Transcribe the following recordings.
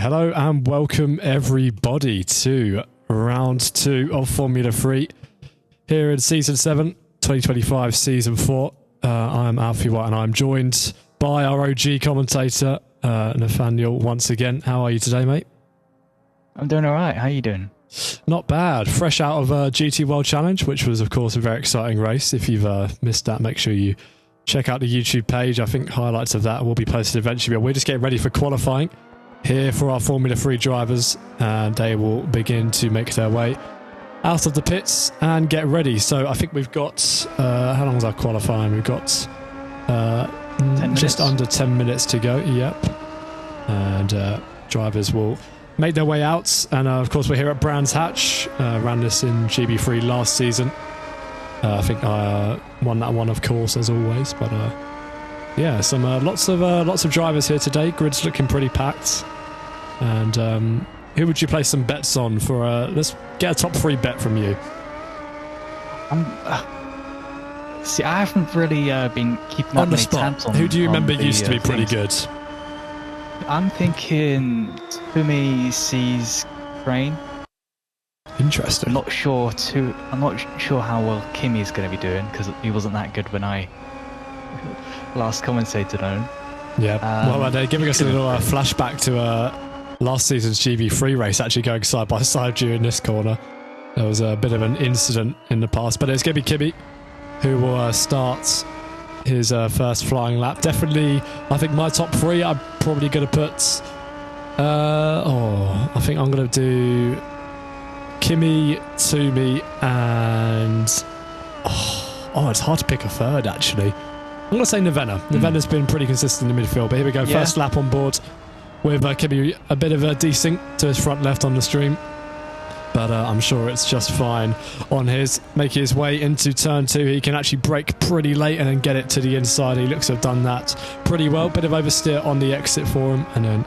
Hello and welcome everybody to round 2 of Formula 3 here in Season 7, 2025, Season 4. I'm Alfie White and I'm joined by our OG commentator, Nathaniel, once again. How are you today, mate? I'm doing all right. How are you doing? Not bad. Fresh out of GT World Challenge, which was, of course, a very exciting race. If you've missed that, make sure you check out the YouTube page. I think highlights of that will be posted eventually. But we're just getting ready for qualifying here for our Formula 3 drivers, and they will begin to make their way out of the pits and get ready. So I think we've got, how long is our qualifying? We've got just under 10 minutes to go. Yep. And drivers will make their way out. And of course, we're here at Brands Hatch. Ran this in GB3 last season. I think I won that one, of course, as always. But yeah, some lots of drivers here today. Grid's looking pretty packed. And who would you place some bets on for? Let's get a top 3 bet from you. See, I haven't really been keeping on that the many spot. tabs on. Who do you remember used to be pretty good? I'm thinking Fumi sees Crane. Interesting. I'm not sure how well Kimmy's going to be doing because he wasn't that good when I last commentated on him. Yeah. Well, they're giving us a little flashback to last season's GB3 race, actually going side by side during this corner. There was a bit of an incident in the past, but it's going to be Kimmy who will start his first flying lap. Definitely, I think my top 3, I'm probably going to put... I think I'm going to do Kimmy, Toomey, and... it's hard to pick a third, actually. I'm going to say Navenna. Navenna's been pretty consistent in the midfield, but here we go. Yeah. First lap on board with Kimmy, a bit of a desync to his front left on the stream. But I'm sure it's just fine on his. Making his way into turn 2. He can actually brake pretty late and then get it to the inside. He looks to have done that pretty well. Bit of oversteer on the exit for him. And then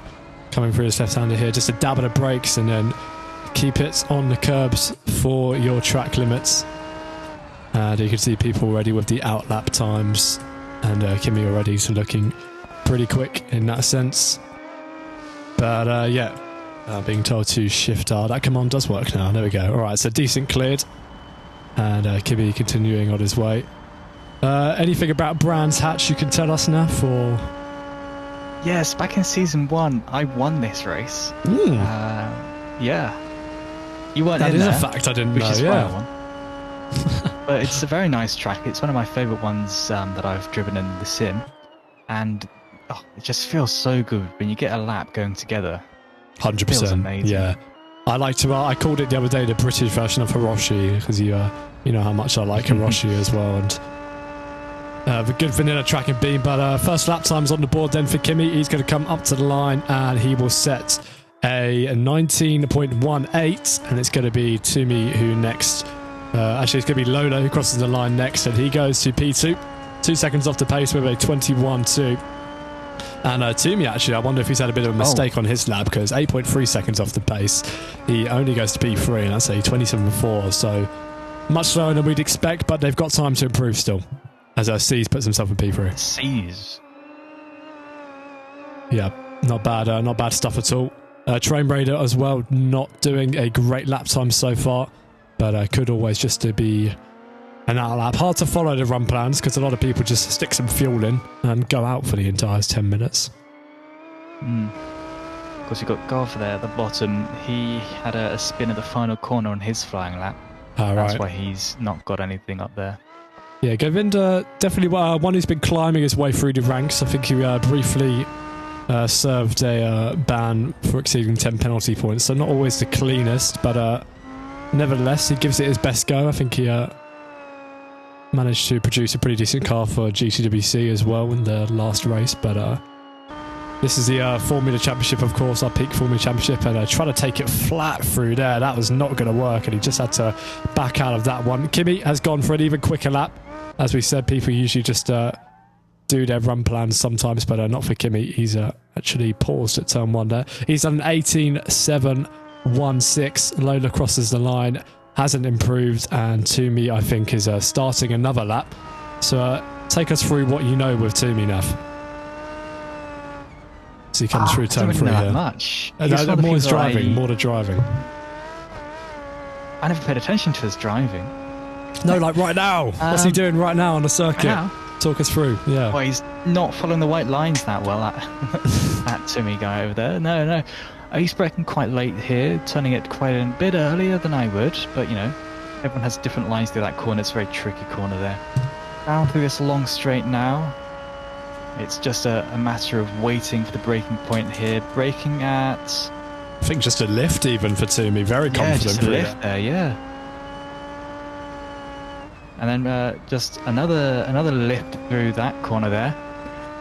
coming through his left-hander here, just a dab of the brakes and then keep it on the curbs for your track limits. And you can see people already with the out-lap times. And Kimmy already is looking pretty quick in that sense. But yeah, being told to shift R. That command does work now. There we go. All right, so decent cleared. And Kimmy continuing on his way. Anything about Brands Hatch you can tell us now? For yes, back in Season 1, I won this race. Yeah. You weren't in there. That is a fact I didn't know, which is yeah. why I won. But it's a very nice track. It's one of my favourite ones that I've driven in the sim. And it just feels so good when you get a lap going together. 100%. Feels amazing. Yeah. I called it the other day the British version of Hiroshi, because you know how much I like Hiroshi as well. And the good vanilla track and beam. But first lap time's on the board then for Kimmy. He's going to come up to the line and he will set a 19.18, and it's going to be Toomey who next. Actually, it's going to be Lola who crosses the line next, and he goes to P2. 2 seconds off the pace with a 21.2. And Toomey, actually, I wonder if he's had a bit of a mistake on his lap, because 8.3 seconds off the pace, he only goes to P3, and that's a 27.4. So much slower than we'd expect, but they've got time to improve still, as C's puts himself in P3. C's. Yeah, not bad stuff at all. Train Raider as well, not doing a great lap time so far, but could always just to be an out lap. Hard to follow the run plans because a lot of people just stick some fuel in and go out for the entire 10 minutes. Of course, you've got Garth there at the bottom. He had a spin at the final corner on his flying lap. That's why he's not got anything up there. Yeah, Govinda, definitely one who's been climbing his way through the ranks. I think he briefly served a ban for exceeding 10 penalty points, so not always the cleanest, but nevertheless, he gives it his best go. I think he managed to produce a pretty decent car for GTWC as well in the last race, but this is the Formula Championship, of course, our peak Formula Championship, and trying to take it flat through there, that was not going to work, and he just had to back out of that one. Kimmy has gone for an even quicker lap. As we said, people usually just do their run plans sometimes, but not for Kimmy. He's actually paused at turn 1 there. He's done an 18.716. Lola crosses the line, hasn't improved, and Toomey, I think, is starting another lap. So take us through what you know with Toomey, Nav. he comes through turn 3 that here. much. No, more is driving, more to driving. I never paid attention to his driving. No, like right now. What's he doing right now on the circuit? Now? Talk us through, yeah. Well, he's not following the white lines that well, that Timmy guy over there. No. He's braking quite late here, turning it quite a bit earlier than I would, but you know, everyone has different lines through that corner. It's a very tricky corner there. Down through this long straight now. It's just a matter of waiting for the braking point here. Braking at... I think just a lift even for Toomey. Very confident. Just a lift there, yeah. And then just another lift through that corner there.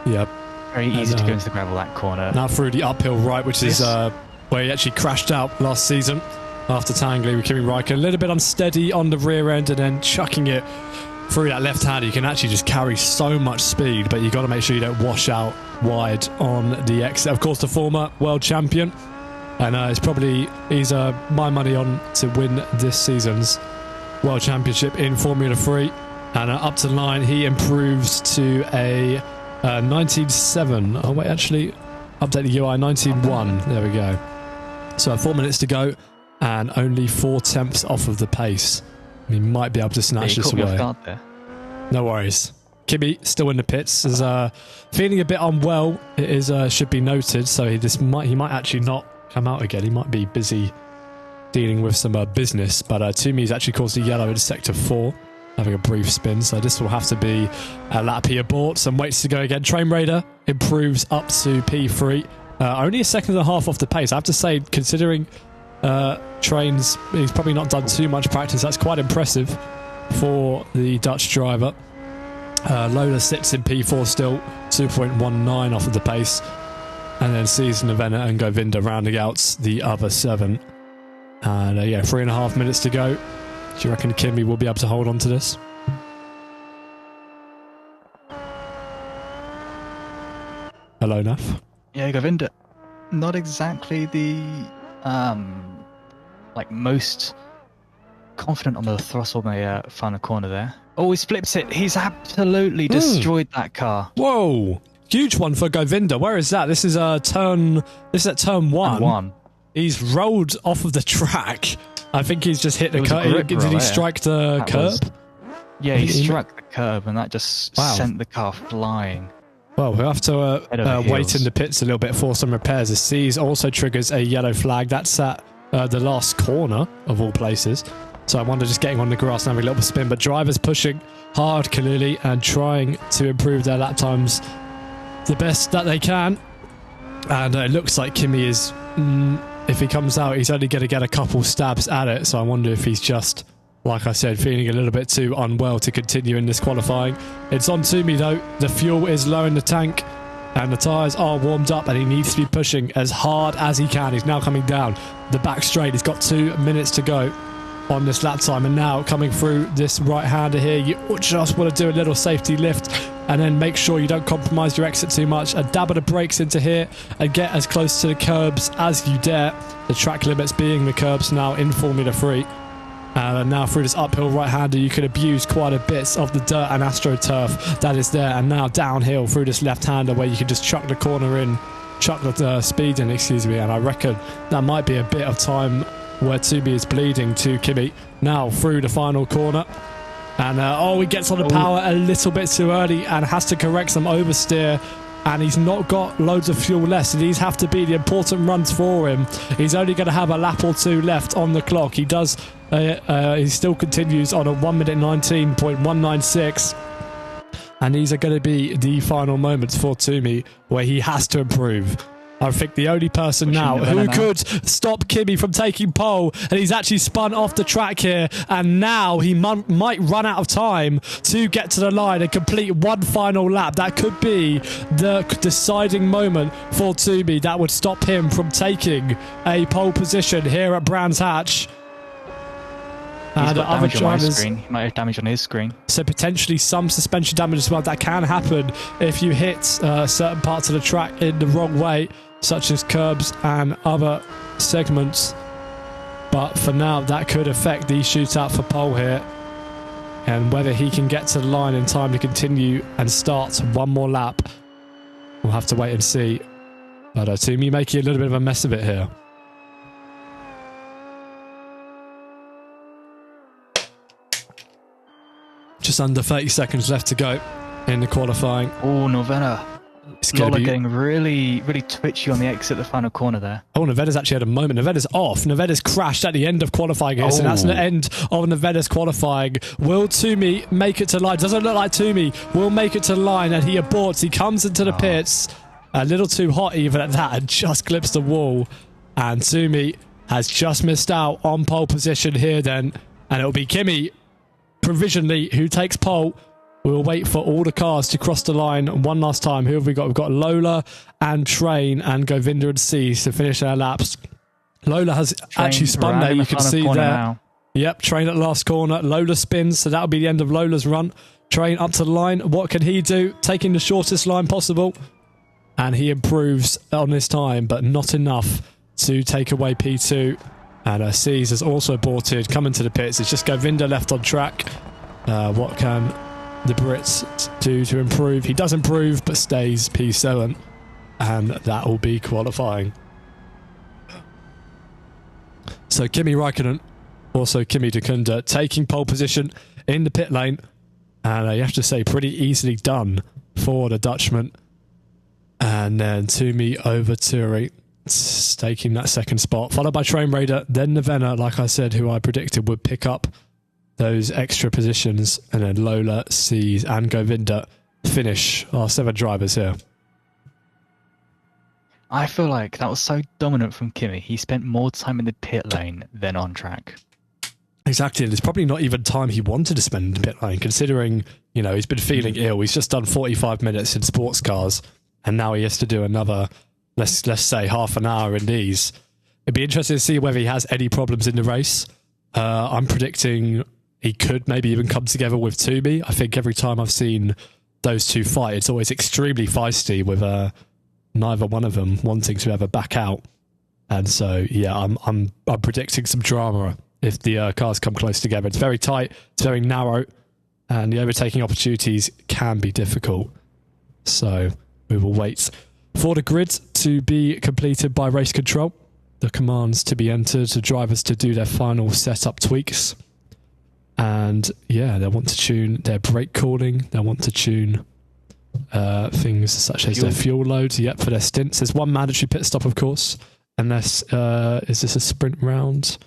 Yep. Very easy to go into the gravel, that corner. Now through the uphill right, which is where he actually crashed out last season after tangling with Kimi Räikkönen. A little bit unsteady on the rear end and then chucking it through that left hand. You can actually just carry so much speed, but you got to make sure you don't wash out wide on the exit. Of course, the former world champion, and he's my money on to win this season's world championship in Formula 3. And up to the line, he improves to a 19.7. Oh wait, actually, update the UI 19.1. There we go. So 4 minutes to go, and only 4/10 off of the pace. He might be able to snatch this away. No worries. Kimi still in the pits, is feeling a bit unwell. It is should be noted. So he might actually not come out again. He might be busy dealing with some business. But Toomey's actually caused a yellow in sector 4, having a brief spin. So this will have to be a lap he abort. Some weights to go again. Train Raider improves up to P3. Only a second and a half off the pace. I have to say, considering Trains, he's probably not done too much practice. That's quite impressive for the Dutch driver. Lola sits in P4 still, 2.19 off of the pace, and then sees Nevena and Govinda rounding out the other 7. And 3.5 minutes to go. Do you reckon Kimi will be able to hold on to this? Hello, Naf. Yeah, Govinda, not exactly the most confident on the throttle on the final corner there. Oh, he's flipped it. He's absolutely destroyed that car. Whoa, huge one for Govinda. Where is that? This is turn 1. He's rolled off of the track. I think he's just hit the curb. Did he strike the curb? Yeah, he struck the curb, and that just sent the car flying. Well, we'll have to wait in the pits a little bit for some repairs. The C's also triggers a yellow flag. That's at the last corner of all places. So I wonder, just getting on the grass and having a little spin. But drivers pushing hard, clearly, and trying to improve their lap times the best that they can. And it looks like Kimi is, if he comes out, he's only going to get a couple stabs at it. So I wonder if he's just, like I said, feeling a little bit too unwell to continue in this qualifying. It's on Toomey though. The fuel is low in the tank and the tyres are warmed up, and he needs to be pushing as hard as he can. He's now coming down the back straight. He's got 2 minutes to go on this lap time, and now coming through this right-hander here, you just want to do a little safety lift and then make sure you don't compromise your exit too much, and dab of the brakes into here and get as close to the curbs as you dare. The track limits being the curbs now in Formula 3. And now through this uphill right-hander, you can abuse quite a bit of the dirt and AstroTurf that is there. And now downhill through this left-hander where you can just chuck the corner in, chuck the speed in, excuse me. And I reckon that might be a bit of time where Toomey is bleeding to Kimi. Now through the final corner. And he gets on the power a little bit too early and has to correct some oversteer. And he's not got loads of fuel left. These have to be the important runs for him. He's only going to have a lap or 2 left on the clock. He does. He still continues on a 1 minute 19.196. And these are going to be the final moments for Toomey where he has to improve. I think the only person now who could stop Kimi from taking pole, and he's actually spun off the track here, and now he might run out of time to get to the line and complete one final lap. That could be the deciding moment for Toomey that would stop him from taking a pole position here at Brands Hatch. He's got damage on my screen. He might have damage on his screen. So potentially some suspension damage as well. That can happen if you hit certain parts of the track in the wrong way, such as curbs and other segments. But for now, that could affect the shootout for pole here. And whether he can get to the line in time to continue and start one more lap, we'll have to wait and see. But Toomey making a little bit of a mess of it here. Just under 30 seconds left to go in the qualifying. Oh, Novena. Lola getting really, really twitchy on the exit the final corner there. Oh, Novena's actually had a moment. Novena's off. Novena's crashed at the end of qualifying here, so that's the end of Novena's qualifying. Will Toomey make it to line? Doesn't look like Toomey will make it to line, and he aborts. He comes into the pits, a little too hot even at that, and just clips the wall. And Toomey has just missed out on pole position here then, and it'll be Kimi provisionally who takes pole. We'll wait for all the cars to cross the line one last time. Who have we got? We've got Lola and Train and Govinda and Cease to finish their laps. Lola has actually spun there. You can see there. Now. Yep, Train at the last corner. Lola spins, so that'll be the end of Lola's run. Train up to the line. What can he do? Taking the shortest line possible. And he improves on his time, but not enough to take away P2. And Cease has also aborted, coming to the pits. It's just Govinda left on track. What can the Brits do to improve? He does improve, but stays P7, and that will be qualifying. So Kimi Räikkönen, also Kimi Dukunda, taking pole position in the pit lane, and you have to say pretty easily done for the Dutchman. And then Toomey over Turi, taking that second spot, followed by Train Raider, then Novena, like I said, who I predicted would pick up those extra positions, and then Lola, Cease and Govinda finish our 7 drivers here. I feel like that was so dominant from Kimi. He spent more time in the pit lane than on track. Exactly, and it's probably not even time he wanted to spend in the pit lane, considering, you know, he's been feeling ill. He's just done 45 minutes in sports cars, and now he has to do another, let's say, half an hour in these. It'd be interesting to see whether he has any problems in the race. I'm predicting he could maybe even come together with Toomey. I think every time I've seen those two fight, it's always extremely feisty, with neither one of them wanting to ever back out. And so, yeah, I'm predicting some drama if the cars come close together. It's very tight, it's very narrow, and the overtaking opportunities can be difficult. So we will wait for the grid to be completed by race control, the commands to be entered, the drivers to do their final setup tweaks. And yeah, they'll want to tune their brake calling. They'll want to tune things such as their fuel loads. Yep, for their stints. There's one mandatory pit stop, of course. Unless, is this a sprint round?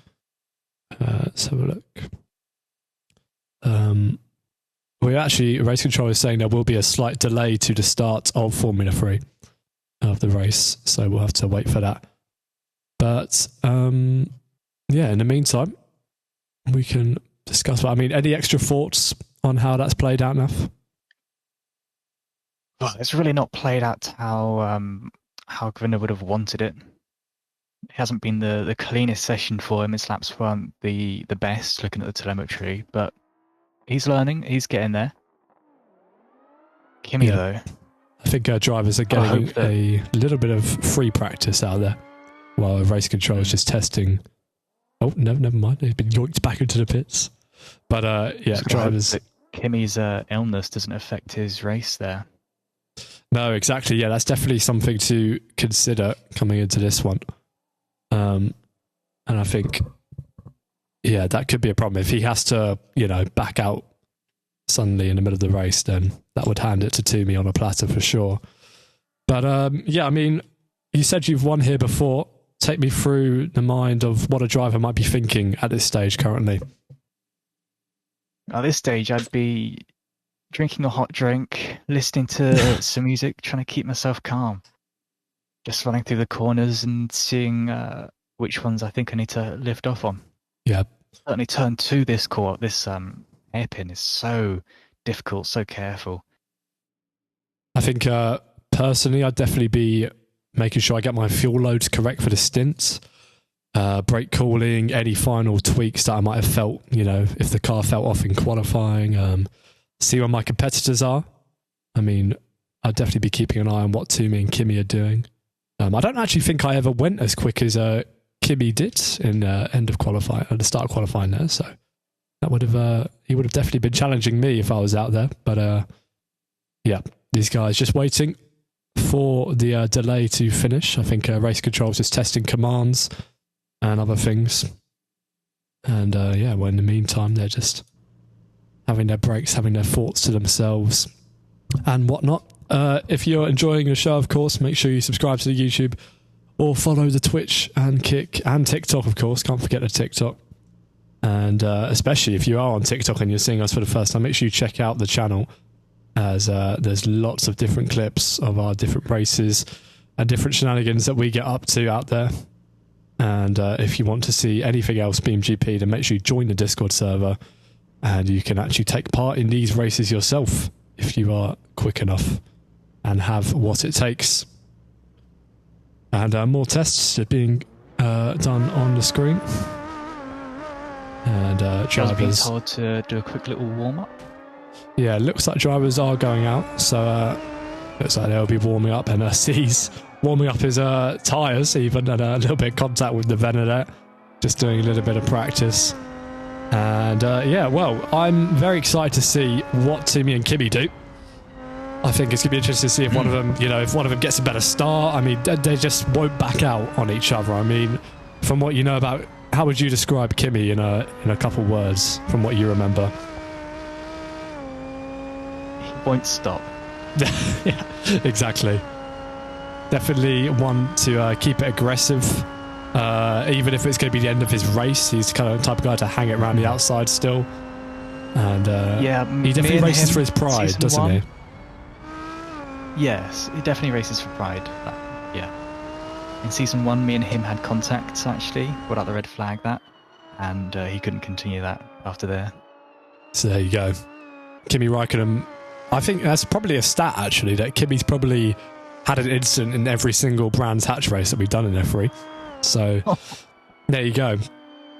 Let's have a look. We actually, race control is saying there will be a slight delay to the start of Formula 3 of the race. So we'll have to wait for that. But yeah, in the meantime, we can discuss. I mean, any extra thoughts on how that's played out, Naf? Well, it's really not played out how Govinda would have wanted it. It hasn't been the cleanest session for him. His laps weren't the best, looking at the telemetry, but he's learning. He's getting there. Kimi, though, I think our drivers are getting a little bit of free practice out there, while race control is just testing. Oh, no, never mind. They've been yoinked back into the pits. But yeah, drivers. Kimi's illness doesn't affect his race there. No, exactly. Yeah, that's definitely something to consider coming into this one. And I think, yeah, that could be a problem. If he has to, you know, back out suddenly in the middle of the race, then that would hand it to Toomey on a platter for sure. But yeah, I mean, you said you've won here before. Take me through the mind of what a driver might be thinking at this stage currently. At this stage, I'd be drinking a hot drink, listening to some music, trying to keep myself calm. Just running through the corners and seeing which ones I think I need to lift off on. Yeah. Certainly turn 2 this hairpin is so difficult, so careful. I think personally, I'd definitely be making sure I get my fuel loads correct for the stints. Brake cooling, any final tweaks that I might have felt, you know, if the car felt off in qualifying. See where my competitors are. I mean, I'd definitely be keeping an eye on what Toomey and Kimi are doing. I don't actually think I ever went as quick as Kimi did in end of qualifying, at the start of qualifying there. So that would have he would have definitely been challenging me if I was out there. But yeah, these guys just waiting for the delay to finish. I think race control's just testing commands and other things. And yeah, well, in the meantime, they're just having their breaks, having their thoughts to themselves and whatnot. If you're enjoying the show, of course, make sure you subscribe to the YouTube or follow the Twitch and Kick and TikTok, of course. Can't forget the TikTok. And especially if you are on TikTok and you're seeing us for the first time, make sure you check out the channel, as there's lots of different clips of our different races and different shenanigans that we get up to out there. And if you want to see anything else BeamGP, then make sure you join the Discord server and you can actually take part in these races yourself if you are quick enough and have what it takes. And more tests are being done on the screen. And Just being told to do a quick little warm-up. Yeah, looks like drivers are going out, so looks like they'll be warming up, and C's warming up his tyres even, and a little bit of contact with the Venner there, just doing a little bit of practice. And yeah, well, I'm very excited to see what Timmy and Kimmy do. I think it's going to be interesting to see if one of them, you know, if one of them gets a better start. I mean, they just won't back out on each other. I mean, from what you know about, how would you describe Kimmy in a couple words from what you remember? He won't stop. Yeah, exactly. Definitely one to keep it aggressive. Even if it's going to be the end of his race, he's kind of the type of guy to hang it around the outside still. And yeah, he definitely races for his pride, doesn't he? Yes, he definitely races for pride. Yeah. In season 1, me and him had contacts, actually. Brought out the red flag, and he couldn't continue that after there. So there you go. Kimi Räikkönen. I think that's probably a stat, actually, that Kimi's probably had an incident in every single Brands Hatch race that we've done in F3. So there you go.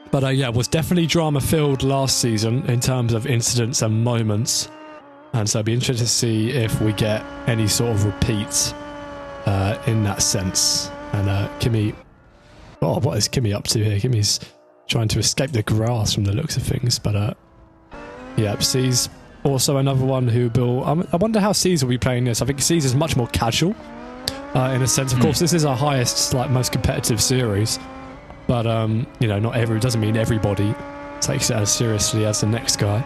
But yeah, it was definitely drama-filled last season in terms of incidents and moments. And so it'd be interesting to see if we get any sort of repeat in that sense. And Kimi... Oh, what is Kimi up to here? Kimi's trying to escape the grass from the looks of things. But yeah, C's also another one who will... I wonder how C's will be playing this. I think C's is much more casual in a sense. Of course, this is our highest, like, most competitive series. But, you know, doesn't mean everybody takes it as seriously as the next guy.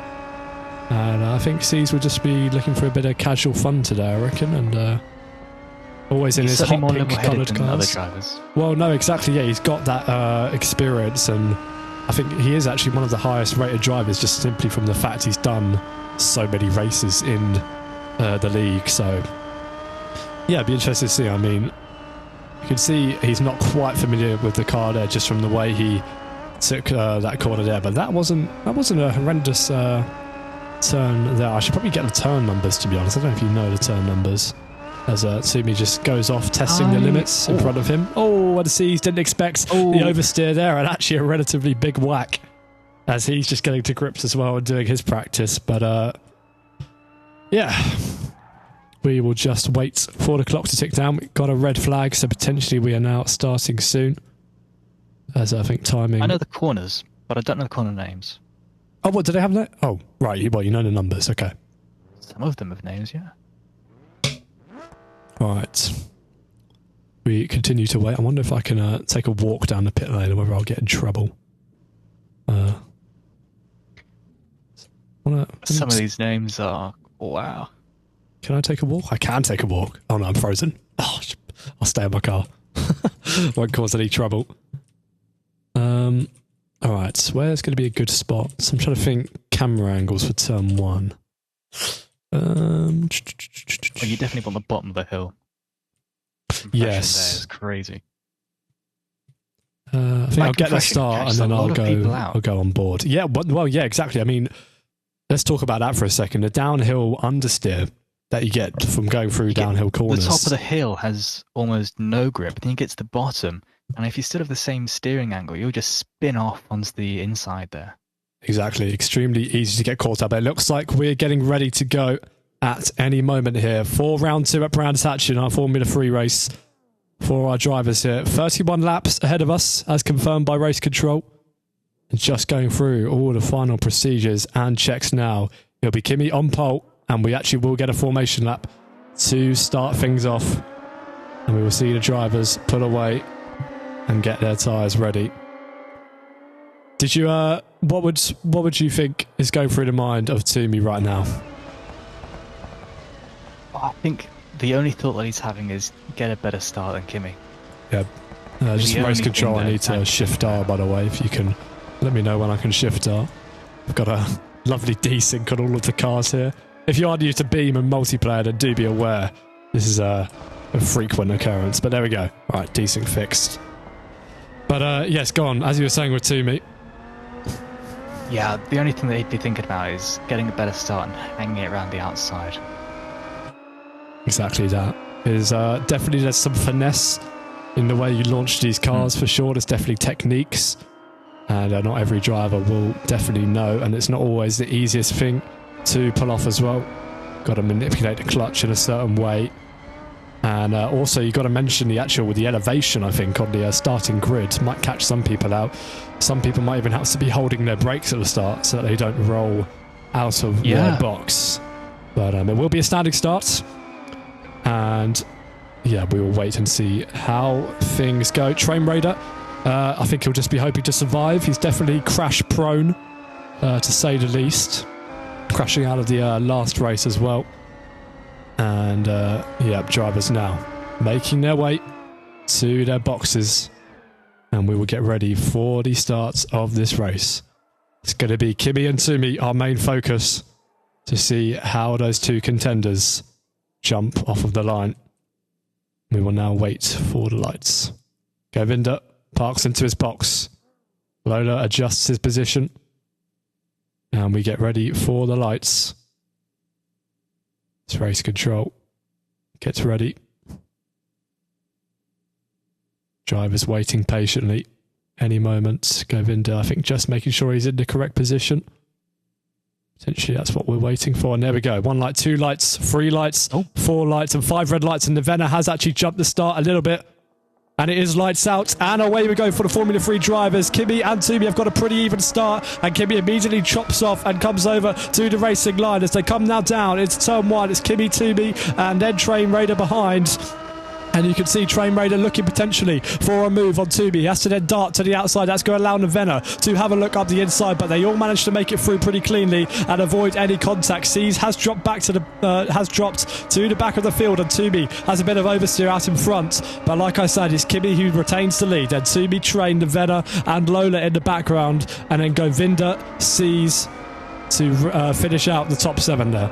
And I think C's will just be looking for a bit of casual fun today, I reckon, and always in his hot pink coloured cars. Other drivers. Well, no, exactly, yeah, he's got that experience, and I think he is actually one of the highest rated drivers just simply from the fact he's done so many races in the league, so yeah, it'd be interesting to see. I mean, you can see he's not quite familiar with the car there just from the way he took that corner there, but that wasn't a horrendous turn there. I should probably get the turn numbers, to be honest. I don't know if you know the turn numbers. As Tsumi just goes off testing the limits in front of him. Oh, what the C's didn't expect the oversteer there, and actually a relatively big whack as he's just getting to grips as well and doing his practice. But yeah, we will just wait for the clock to tick down. We've got a red flag, so potentially we are now starting soon. As I think timing... I know the corners, but I don't know the corner names. Oh, what, do they have that? Oh, right, well, you know the numbers, okay. Some of them have names, yeah. Right. We continue to wait. I wonder if I can take a walk down the pit lane or whether I'll get in trouble. Some of these names are... Wow. Can I take a walk? I can take a walk. Oh no, I'm frozen. Oh, I'll stay in my car. Won't cause any trouble. Alright, where's going to be a good spot? So I'm trying to think camera angles for turn 1. Well, you definitely want the bottom of the hill. Yes. There is crazy. I think I'll get the start and then I'll go on board. Yeah, well, yeah, exactly. I mean, let's talk about that for a second. The downhill understeer that you get from going through downhill corners. The top of the hill has almost no grip. Then you get to the bottom, and if you still have the same steering angle, you'll just spin off onto the inside there. Exactly. Extremely easy to get caught up. It looks like we're getting ready to go at any moment here for round 2 at Brands Hatch in our Formula 3 race for our drivers here. 31 laps ahead of us, as confirmed by race control. And just going through all the final procedures and checks now. It'll be Kimi on pole, and we actually will get a formation lap to start things off And we will see the drivers pull away and get their tyres ready. Did you, what would you think is going through the mind of Toomey right now? I think the only thought that he's having is get a better start than Kimi. Yeah. Just race control, I need to shift R, by the way, if you can let me know when I can shift R. I've got a lovely desync on all of the cars here. If you are new to Beam and multiplayer, then do be aware this is a frequent occurrence. But there we go. Right, desync fixed. But yes, go on. As you were saying with Toomey. Yeah, the only thing that he'd be thinking about is getting a better start and hanging it around the outside. Exactly that. Definitely there's some finesse in the way you launch these cars for sure. There's definitely techniques. And not every driver will definitely know. And it's not always the easiest thing to pull off as well. Got to manipulate the clutch in a certain way. And also you got to mention the elevation, I think, on the starting grid might catch some people out. Some people might even have to be holding their brakes at the start so that they don't roll out of their box. But it will be a standing start. And yeah, we will wait and see how things go. Train Raider, I think he'll just be hoping to survive. He's definitely crash prone, to say the least. Crashing out of the last race as well. And yeah, drivers now making their way to their boxes. And we will get ready for the start of this race. It's going to be Kimi and Toomey, our main focus, to see how those two contenders jump off of the line. We will now wait for the lights. Govinda parks into his box. Lola adjusts his position. And we get ready for the lights. It's race control. Gets ready. Driver's waiting patiently. Any moment. Govinda, I think, just making sure he's in the correct position. Potentially that's what we're waiting for. And there we go. 1 light, 2 lights, 3 lights, 4 lights, and 5 red lights. And Nevena has actually jumped the start a little bit. And it is lights out. And away we go for the Formula 3 drivers. Kimi and Toomey have got a pretty even start. And Kimi immediately chops off and comes over to the racing line as they come now down. It's turn 1. It's Kimi, Toomey, and then Train Raider behind. And you can see Train Raider looking potentially for a move on Toomey. He has to then dart to the outside. That's going to allow Nevena to have a look up the inside, but they all managed to make it through pretty cleanly and avoid any contact. Seas has dropped back to the back of the field, and Toomey has a bit of oversteer out in front. But like I said, it's Kimi who retains the lead. Then Toomey, Train, Nevena, and Lola in the background, and then Govinda, Seas to finish out the top 7 there.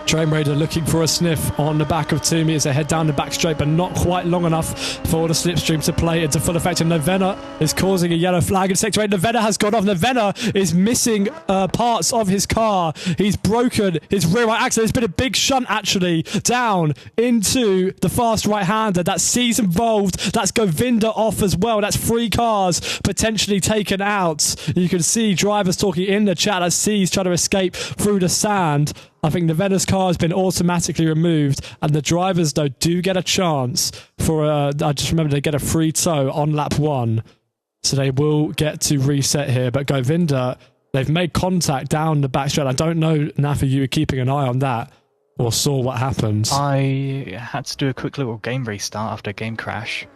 Train Raider looking for a sniff on the back of Toomey as they head down the back straight, but not quite long enough for the slipstream to play into full effect. And Nevena is causing a yellow flag in sector 8. Nevena has gone off. Nevena is missing parts of his car. He's broken his rear right axle. There's been a big shunt actually down into the fast right-hander. That's Seas involved. That's Govinda off as well. That's 3 cars potentially taken out. You can see drivers talking in the chat as Seas trying to escape through the sand. I think Nevena's car has been automatically removed, and the drivers, though, do get a chance for I just remember they get a free tow on lap 1, so they will get to reset here. But Govinda, they've made contact down the back straight. I don't know, Nafi, you were keeping an eye on that or saw what happened. I had to do a quick little game restart after a game crash.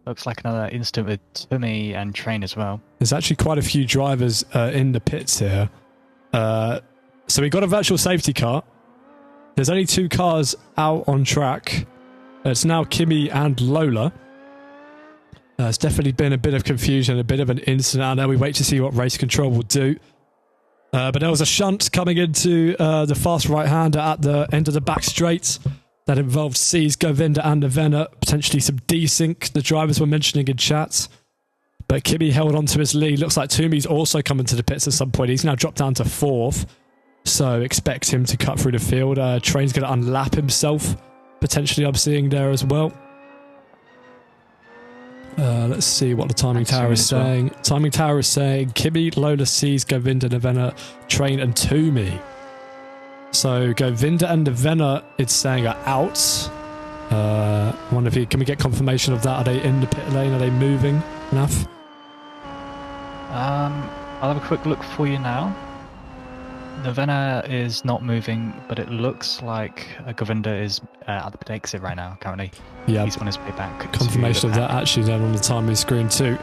Looks like another incident with Toomey and Train as well. There's actually quite a few drivers in the pits here. So we got a virtual safety car. There's only 2 cars out on track. It's now Kimi and Lola. It's definitely been a bit of confusion, a bit of an incident out there. We wait to see what race control will do. But there was a shunt coming into the fast right-hander at the end of the back straight that involved Seas, Govinda and Nevena. Potentially some desync, the drivers were mentioning in chat. But Kimi held on to his lead. Looks like Toomey's also coming to the pits at some point. He's now dropped down to 4th. So expect him to cut through the field. Train's going to unlap himself. Potentially I'm seeing there as well. Let's see what the timing tower is saying. Timing tower is saying Kimi, Lola, Seas, Govinda, Nevena, Train and Toomey. So Govinda and Nevena, it's saying, are out. I wonder if can we get confirmation of that? Are they in the pit lane? Are they moving enough? I'll have a quick look for you now. Nevena is not moving, but it looks like Govinda is at the pit exit right now, currently. Yeah. He's on his way back. Confirmation of that actually then on the timing screen too.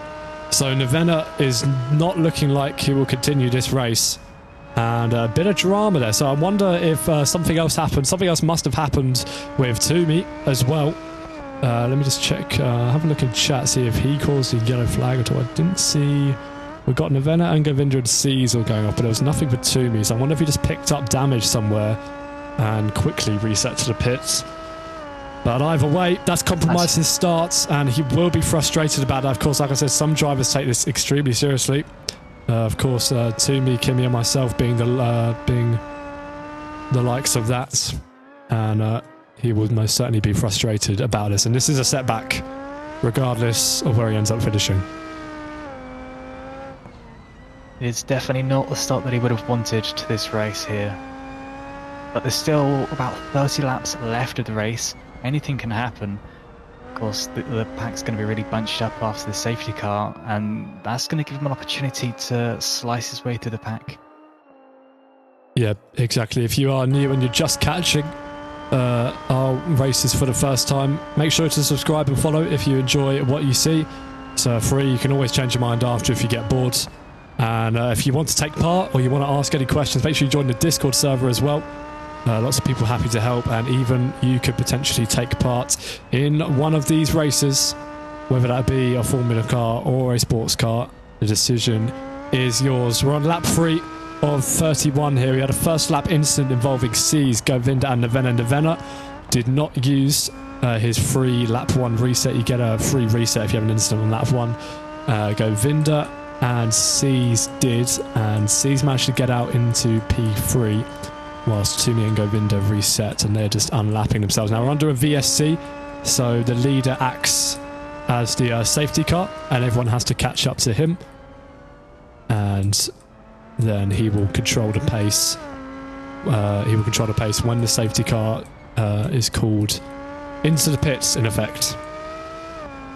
So Nevena is not looking like he will continue this race. And a bit of drama there. So I wonder if something else happened. Something else must have happened with Toomey as well. Let me just check. Have a look in chat, see if he caused the yellow flag at all. I didn't see. We've got Nevena and Govinda and C's all going off, but there was nothing for Toomey. So I wonder if he just picked up damage somewhere and quickly reset to the pits. But either way, that's compromised his starts, and he will be frustrated about that. Of course, like I said, some drivers take this extremely seriously. Of course, Toomey, Kimmy, and myself being the likes of that, and he will most certainly be frustrated about this. And this is a setback, regardless of where he ends up finishing. It's definitely not the start that he would have wanted to this race here. But there's still about 30 laps left of the race. Anything can happen. Of course, the pack's going to be really bunched up after the safety car, and that's going to give him an opportunity to slice his way through the pack. Yeah, exactly. If you are new and you're just catching our races for the first time, make sure to subscribe and follow if you enjoy what you see. It's free. You can always change your mind after if you get bored. And if you want to take part or you want to ask any questions, make sure you join the Discord server as well. Lots of people happy to help, and even you could potentially take part in one of these races, whether that be a Formula car or a sports car. The decision is yours. We're on lap 3 of 31 here. We had a first lap incident involving C's, Govinda and Nevena. Nevena did not use his free lap 1 reset. You get a free reset if you have an incident on lap 1. Govinda and C's did, and C's managed to get out into P3 whilst Toomey and Govinda reset, and they're just unlapping themselves. Now we're under a VSC, so the leader acts as the safety car, and everyone has to catch up to him, and then he will control the pace. He will control the pace when the safety car is called into the pits, in effect.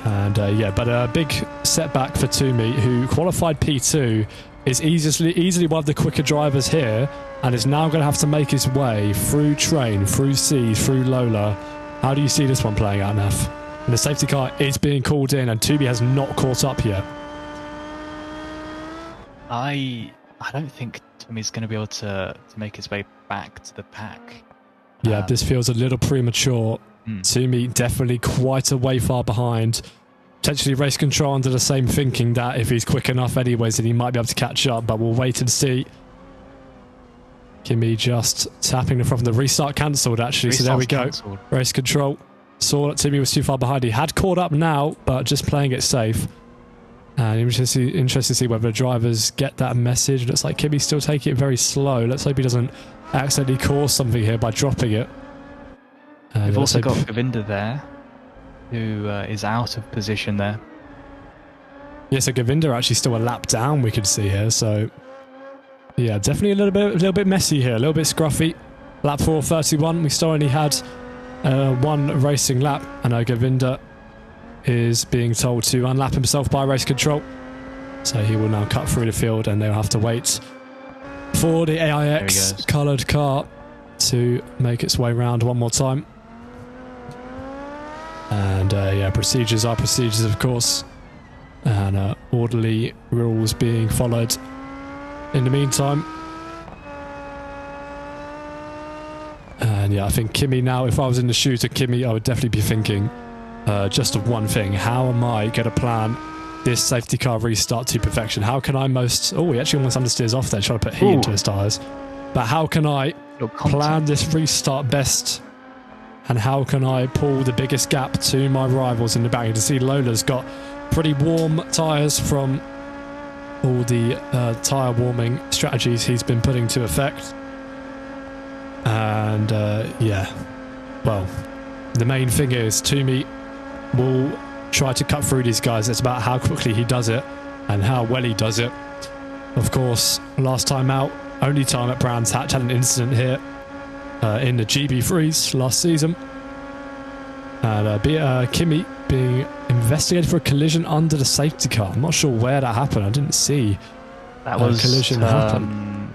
And yeah, but a big setback for Toomey, who qualified P2, is easily one of the quicker drivers here, and is now going to have to make his way through Train, through C, through Lola. How do you see this one playing out, Naf? And the safety car is being called in, and Toomey has not caught up yet. I don't think Toomey's going to be able to make his way back to the pack. Yeah, this feels a little premature. Toomey definitely quite a way far behind. Potentially race control under the same thinking that if he's quick enough anyways, then he might be able to catch up, but we'll wait and see. Kimmy just tapping the front. The restart cancelled actually, so there we go. Cancelled. Race control. Saw that Toomey was too far behind. He had caught up now, but just playing it safe. And interesting to see whether the drivers get that message. Looks like Kimmy's still taking it very slow. Let's hope he doesn't accidentally cause something here by dropping it. We've also got Govinda there, who is out of position there. Yeah, so Govinda actually still a lap down, we can see here. So yeah, definitely a little bit messy here, a little bit scruffy. Lap 4:31. We still only had one racing lap, and Govinda is being told to unlap himself by race control. So he will now cut through the field, and they'll have to wait for the AIX coloured car to make its way round one more time. And yeah, procedures are procedures, of course, and orderly rules being followed in the meantime. And yeah, I think Kimmy now, if I was in the shoes of Kimmy, I would definitely be thinking just of one thing: how am I going to plan this safety car restart to perfection? How can I most... Oh, he actually almost understeers off there, trying to put heat into his tyres. But how can I plan this restart best? And how can I pull the biggest gap to my rivals in the back? You can see Lola's got pretty warm tyres from all the tyre warming strategies he's been putting to effect. And yeah, well, the main thing is Toomey will try to cut through these guys. It's about how quickly he does it and how well he does it. Of course, last time out, only time at Brands Hatch, had an incident here in the GB3s last season. And Kimmy being investigated for a collision under the safety car. I'm not sure where that happened. I didn't see that was collision happen.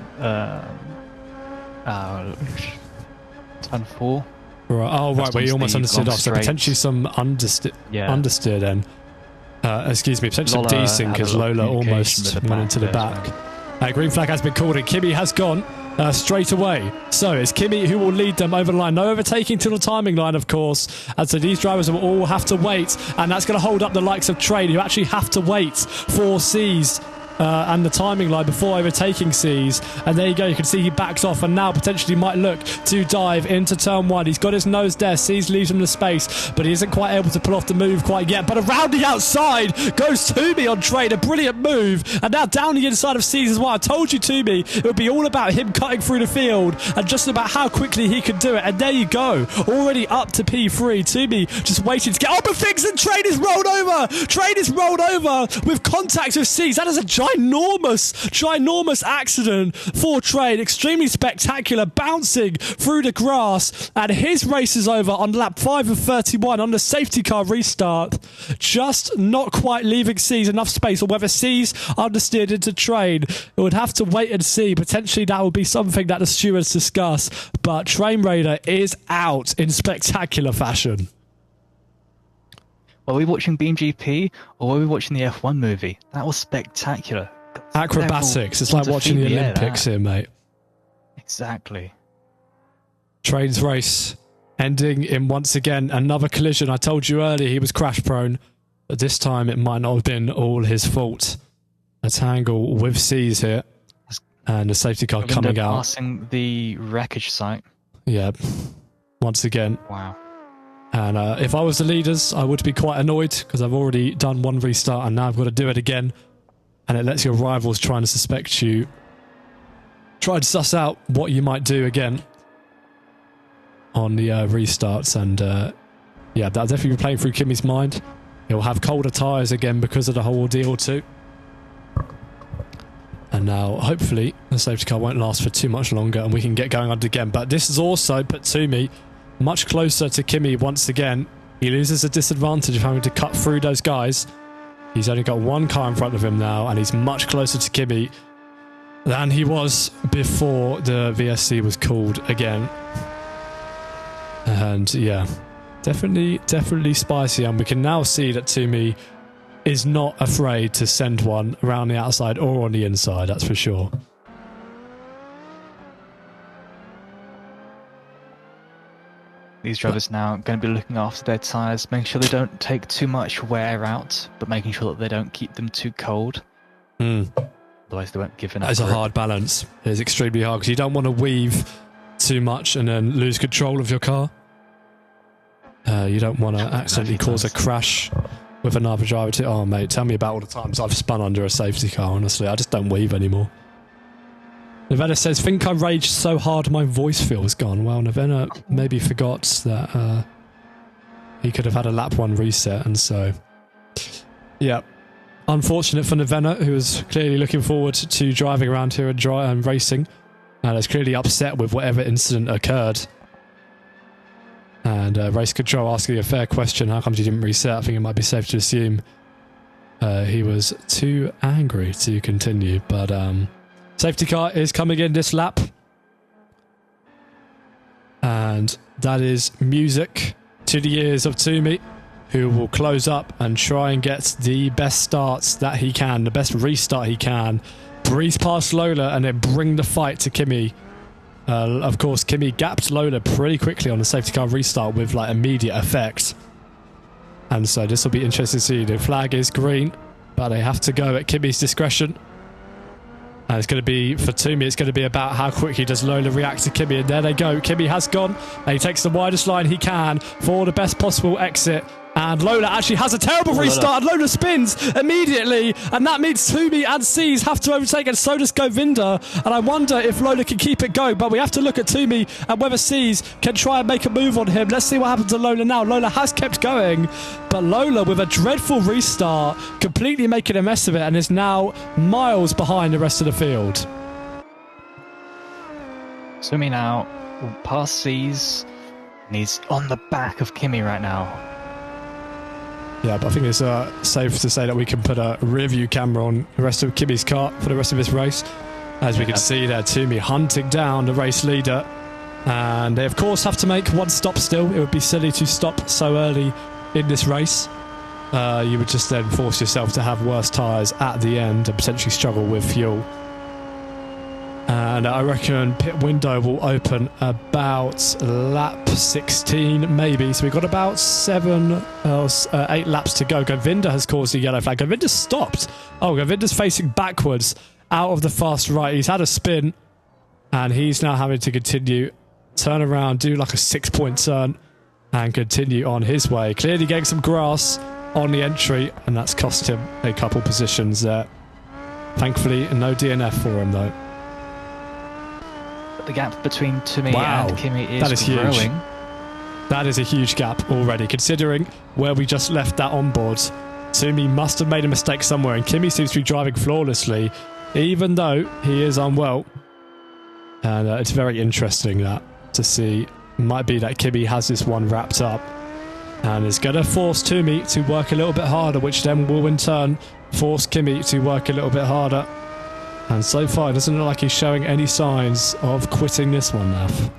Turn 4. Right. Oh, right, where you almost understood off. So straight. potentially some understeer then. Excuse me, potentially Lola some desync had a because lot of Lola communication almost with the went into the back back. Green flag has been called and Kimmy has gone straight away. So it's Kimmy who will lead them over the line. No overtaking till the timing line, of course. And so these drivers will all have to wait. And that's going to hold up the likes of Trade, who actually have to wait for C's and the timing line before overtaking C's. And there you go, you can see he backs off and now potentially might look to dive into turn 1. He's got his nose there. C's leaves him the space, but he isn't quite able to pull off the move quite yet. But around the outside goes Toomey on Trade, a brilliant move. And now down the inside of C's as well. I told you, Toomey, it would be all about him cutting through the field and just about how quickly he could do it. And there you go, already up to P3. Toomey just waiting to get up and things, and Trade is rolled over. Trade is rolled over with contact with C's. That is a ginormous accident for Trade. Extremely spectacular, bouncing through the grass, and his race is over on lap 5 of 31 on the safety car restart. Just not quite leaving C's enough space, or whether C's understeered into Trade. It would have to wait and see. Potentially that would be something that the stewards discuss, but Train Raider is out in spectacular fashion. Were we watching BeamGP or were we watching the F1 movie? That was spectacular. Acrobatics. It's like watching the Olympics here, mate. Exactly. Train's race ending in, once again, another collision. I told you earlier he was crash prone, but this time it might not have been all his fault. A tangle with C's here, and the safety car coming out. Passing the wreckage site. Yeah, once again. Wow. And if I was the leaders, I would be quite annoyed because I've already done one restart and now I've got to do it again. And it lets your rivals trying to suspect you. Try to suss out what you might do again on the restarts. And yeah, that'll definitely be playing through Kimmy's mind. He'll have colder tyres again because of the whole ordeal too. And now, hopefully, the safety car won't last for too much longer and we can get going on it again. But this has also put Toomey much closer to Kimmy once again. He loses a disadvantage of having to cut through those guys. He's only got one car in front of him now, and he's much closer to Kimmy than he was before the VSC was called again. And yeah, definitely spicy. And we can now see that Toomey is not afraid to send one around the outside or on the inside, that's for sure. These drivers now going to be looking after their tyres, making sure they don't take too much wear out, but making sure that they don't keep them too cold. Otherwise they won't give enough. That is a hard balance. It is extremely hard because you don't want to weave too much and then lose control of your car. You don't want to accidentally cause a crash with another driver too. Oh mate, tell me about all the times I've spun under a safety car, honestly. I just don't weave anymore. Nevena says, think I raged so hard my voice feels gone. Well, Nevena maybe forgot that he could have had a lap 1 reset, and so yeah, unfortunate for Nevena, who was clearly looking forward to driving around here and racing, and is clearly upset with whatever incident occurred. And race control asking a fair question, how come you didn't reset? I think it might be safe to assume he was too angry to continue, but safety car is coming in this lap. And that is music to the ears of Toomey, who will close up and try and get the best starts that he can, the best restart he can. Breeze past Lola and then bring the fight to Kimmy. Of course, Kimmy gapped Lola pretty quickly on the safety car restart with like immediate effect. And so this will be interesting to see. The flag is green, but they have to go at Kimmy's discretion. And it's going to be, for Toomey, it's going to be about how quickly does Lola react to Kimmy. And there they go. Kimmy has gone. And he takes the widest line he can for the best possible exit. And Lola actually has a terrible restart. Lola spins immediately. And that means Toomey and C's have to overtake. And so does Govinda. And I wonder if Lola can keep it going. But we have to look at Toomey and whether C's can try and make a move on him. Let's see what happens to Lola now. Lola has kept going. But Lola, with a dreadful restart, completely making a mess of it. And is now miles behind the rest of the field. Toomey now past C's. And he's on the back of Kimmy right now. Yeah, but I think it's safe to say that we can put a rear view camera on the rest of Kimmy's car for the rest of this race. As we can see there, Toomey hunting down the race leader. And they, of course, have to make one stop still. It would be silly to stop so early in this race. You would just then force yourself to have worse tyres at the end and potentially struggle with fuel. And I reckon pit window will open about lap 16, maybe. So we've got about 8 laps to go. Govinda has caused a yellow flag. Govinda's stopped. Oh, Govinda's facing backwards out of the fast right. He's had a spin, and he's now having to continue, turn around, do like a 6-point turn, and continue on his way. Clearly getting some grass on the entry, and that's cost him a couple positions there. Thankfully, no DNF for him, though. The gap between Toomey Wow, and Kimi that is growing. huge. That is a huge gap already, considering where we just left that on board. Toomey must have made a mistake somewhere, and Kimi seems to be driving flawlessly, even though he is unwell. And it's very interesting that to see. Might be that Kimi has this one wrapped up and is going to force Toomey to work a little bit harder, which then will in turn force Kimi to work a little bit harder. And so far, it doesn't look like he's showing any signs of quitting this one, Naf. In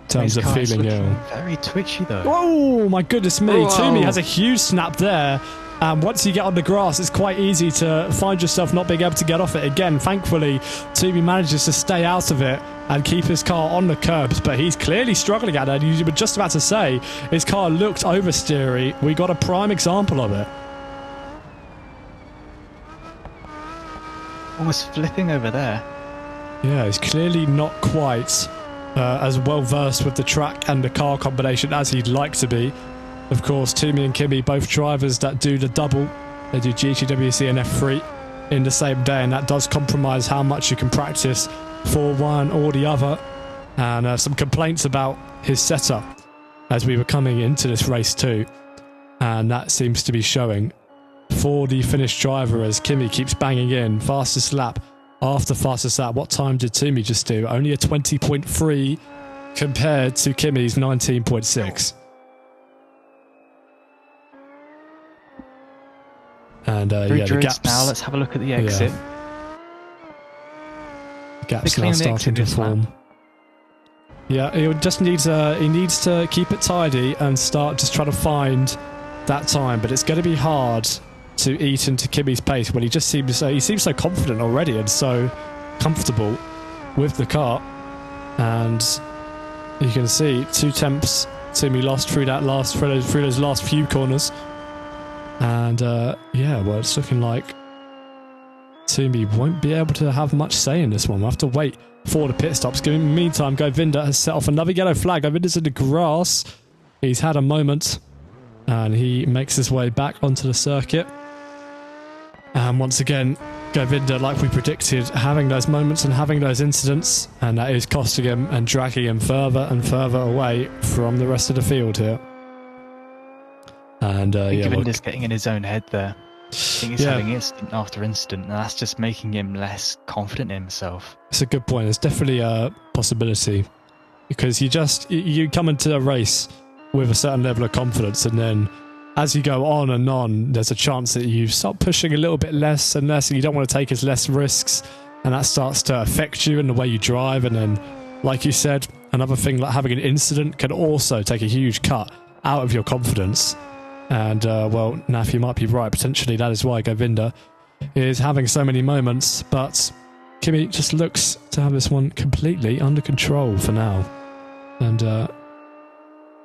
terms of feeling ill. Very twitchy, though. Oh, my goodness me. Whoa. Toomey has a huge snap there. And once you get on the grass, it's quite easy to find yourself not being able to get off it again. Thankfully, Toomey manages to stay out of it and keep his car on the curbs, but he's clearly struggling at it. You were just about to say his car looked oversteery. We got a prime example of it. Almost flipping over there. Yeah, he's clearly not quite as well versed with the track and the car combination as he'd like to be. Of course, Toomey and Kimi, both drivers that do the double. They do GTWC and F3 in the same day, and that does compromise how much you can practice for one or the other. And some complaints about his setup as we were coming into this race too, and that seems to be showing for the Finnish driver as Kimi keeps banging in fastest lap after fastest lap. What time did Toomey just do? Only a 20.3 compared to Kimi's 19.6. And yeah, the gaps now. Let's have a look at the exit. Yeah. Gaps now starting to form. Yeah, he just needs he needs to keep it tidy and start just trying to find that time. But it's going to be hard to eat into Kimi's pace when he just seems so confident already and so comfortable with the car. And you can see 2 temps Toomey lost through those last few corners. And yeah, well, it's looking like Toomey won't be able to have much say in this one. We'll have to wait for the pit stops. In the meantime, Govinda has set off another yellow flag. Govinda's in the grass. He's had a moment, and he makes his way back onto the circuit. And once again, Govinda, like we predicted, having those moments and having those incidents, and that is costing him and dragging him further and further away from the rest of the field here. And yeah, Govinda's getting in his own head there. I think he's having incident after incident, and that's just making him less confident in himself. It's a good point. It's definitely a possibility, because you come into a race with a certain level of confidence, and then as you go on and on, there's a chance that you start pushing a little bit less and less, and you don't want to take as less risks, and that starts to affect you in the way you drive. And then, like you said, another thing like having an incident can also take a huge cut out of your confidence. And well, Naf, you might be right. Potentially that is why Govinda is having so many moments, but Kimi just looks to have this one completely under control for now. And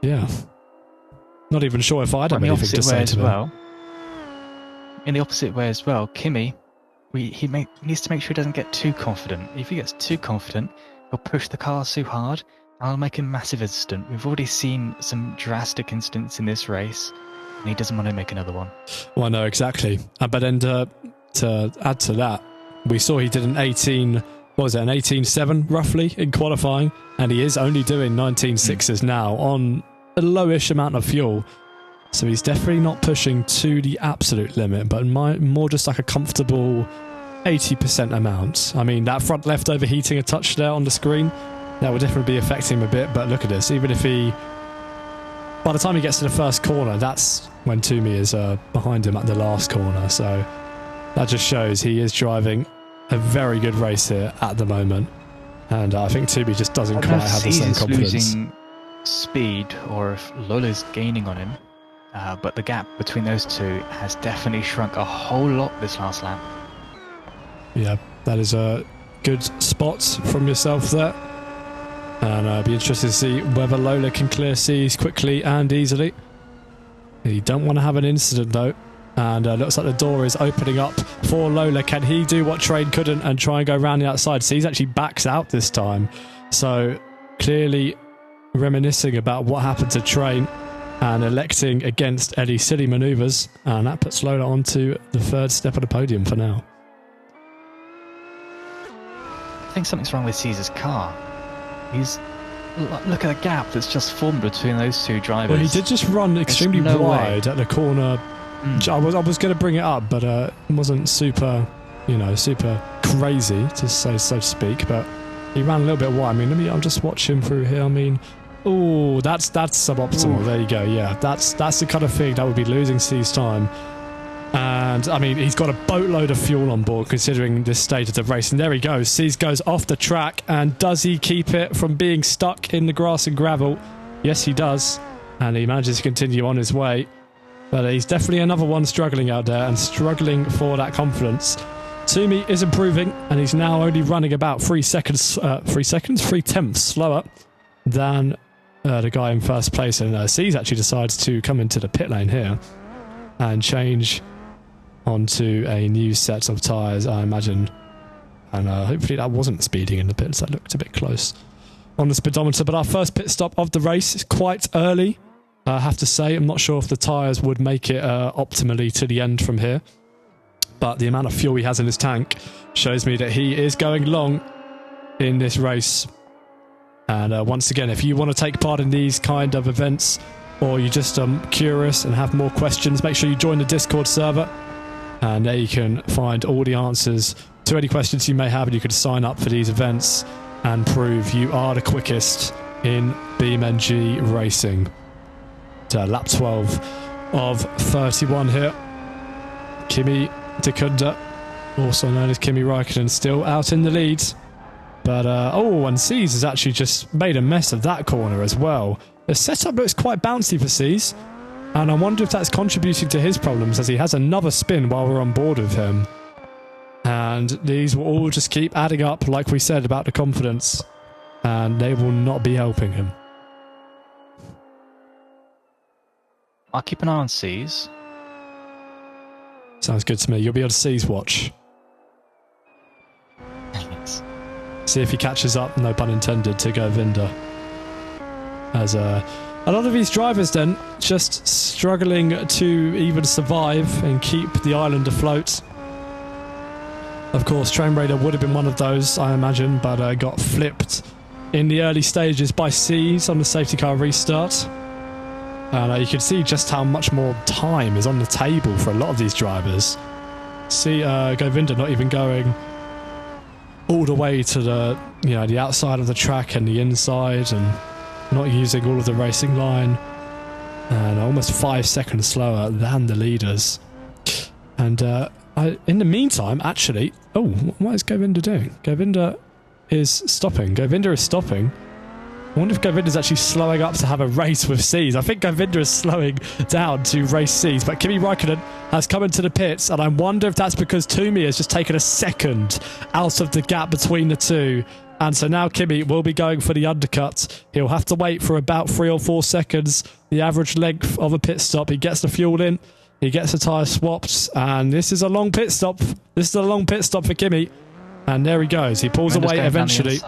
yeah, not even sure if I'd have anything to say to him. In the opposite way as well, Kimi, he needs to make sure he doesn't get too confident. If he gets too confident, he'll push the car too hard, and it'll make a massive incident. We've already seen some drastic incidents in this race, and he doesn't want to make another one. Well, no, exactly. But then to add to that, we saw he did an 18.7 roughly in qualifying, and he is only doing 19.6s now on a lowish amount of fuel. So he's definitely not pushing to the absolute limit, but more just like a comfortable 80% amount. I mean, that front left overheating a touch there on the screen, that would definitely be affecting him a bit. But look at this, even if by the time he gets to the first corner, that's when Toomey is behind him at the last corner. So that just shows he is driving a very good race here at the moment. And I think Toomey just doesn't quite have the same confidence. Losing speed or if Lola's gaining on him. But the gap between those two has definitely shrunk a whole lot this last lap. Yeah, that is a good spot from yourself there. And I'll be interested to see whether Lola can clear C's quickly and easily. You don't want to have an incident though. And looks like the door is opening up for Lola. Can he do what Train couldn't and try and go around the outside? C's actually backs out this time. So clearly reminiscing about what happened to Train and electing against any silly manoeuvres. And that puts Lola onto the third step of the podium for now. I think something's wrong with Caesar's car. Look at the gap that's just formed between those two drivers. Well, he did just run extremely wide at the corner. I was going to bring it up, but it wasn't super, super crazy to say, so to speak. But he ran a little bit wide. I mean, I'll just watch him through here. I mean, oh, that's suboptimal. Ooh. There you go. Yeah, that's the kind of thing that would be losing C's time. And I mean, he's got a boatload of fuel on board considering this state of the race. And there he goes. C's goes off the track. And does he keep it from being stuck in the grass and gravel? Yes, he does. And he manages to continue on his way. But he's definitely another one struggling out there and struggling for that confidence. Toomey is improving, and he's now only running about 3 tenths slower than the guy in first place. And C's actually decides to come into the pit lane here and change onto a new set of tyres, I imagine. And hopefully that wasn't speeding in the pits. That looked a bit close on the speedometer. But our first pit stop of the race is quite early, I have to say. I'm not sure if the tyres would make it optimally to the end from here. But the amount of fuel he has in his tank shows me that he is going long in this race. And once again, if you want to take part in these kind of events, or you're just curious and have more questions, make sure you join the Discord server. And there you can find all the answers to any questions you may have, and you can sign up for these events and prove you are the quickest in BeamNG racing. To lap 12 of 31 here. Kimi Dekunda, also known as Kimi Räikkönen, still out in the lead. But, and C's has actually just made a mess of that corner as well. The setup looks quite bouncy for C's, and I wonder if that's contributing to his problems as he has another spin while we're on board with him. And these will all just keep adding up, like we said about the confidence, and they will not be helping him. I'll keep an eye on C's. Sounds good to me. You'll be able to C's watch. Thanks. See if he catches up, no pun intended, to Govinda. As a lot of these drivers then just struggling to even survive and keep the island afloat. Of course, Train Raider would have been one of those, I imagine, but got flipped in the early stages by C's on the safety car restart. And you can see just how much more time is on the table for a lot of these drivers. See Govinda not even going all the way to the the outside of the track and the inside, and not using all of the racing line, and almost 5 seconds slower than the leaders. And in the meantime, actually, what is Govinda doing? Govinda is stopping. I wonder if Govinda's actually slowing up to have a race with C's. I think Govinda is slowing down to race C's, but Kimi Räikkönen has come into the pits, and I wonder if that's because Toomey has just taken a second out of the gap between the two. And so now Kimi will be going for the undercut. He'll have to wait for about 3 or 4 seconds, the average length of a pit stop. He gets the fuel in, he gets the tyre swapped, and this is a long pit stop. This is a long pit stop for Kimi. And there he goes. He pulls away eventually.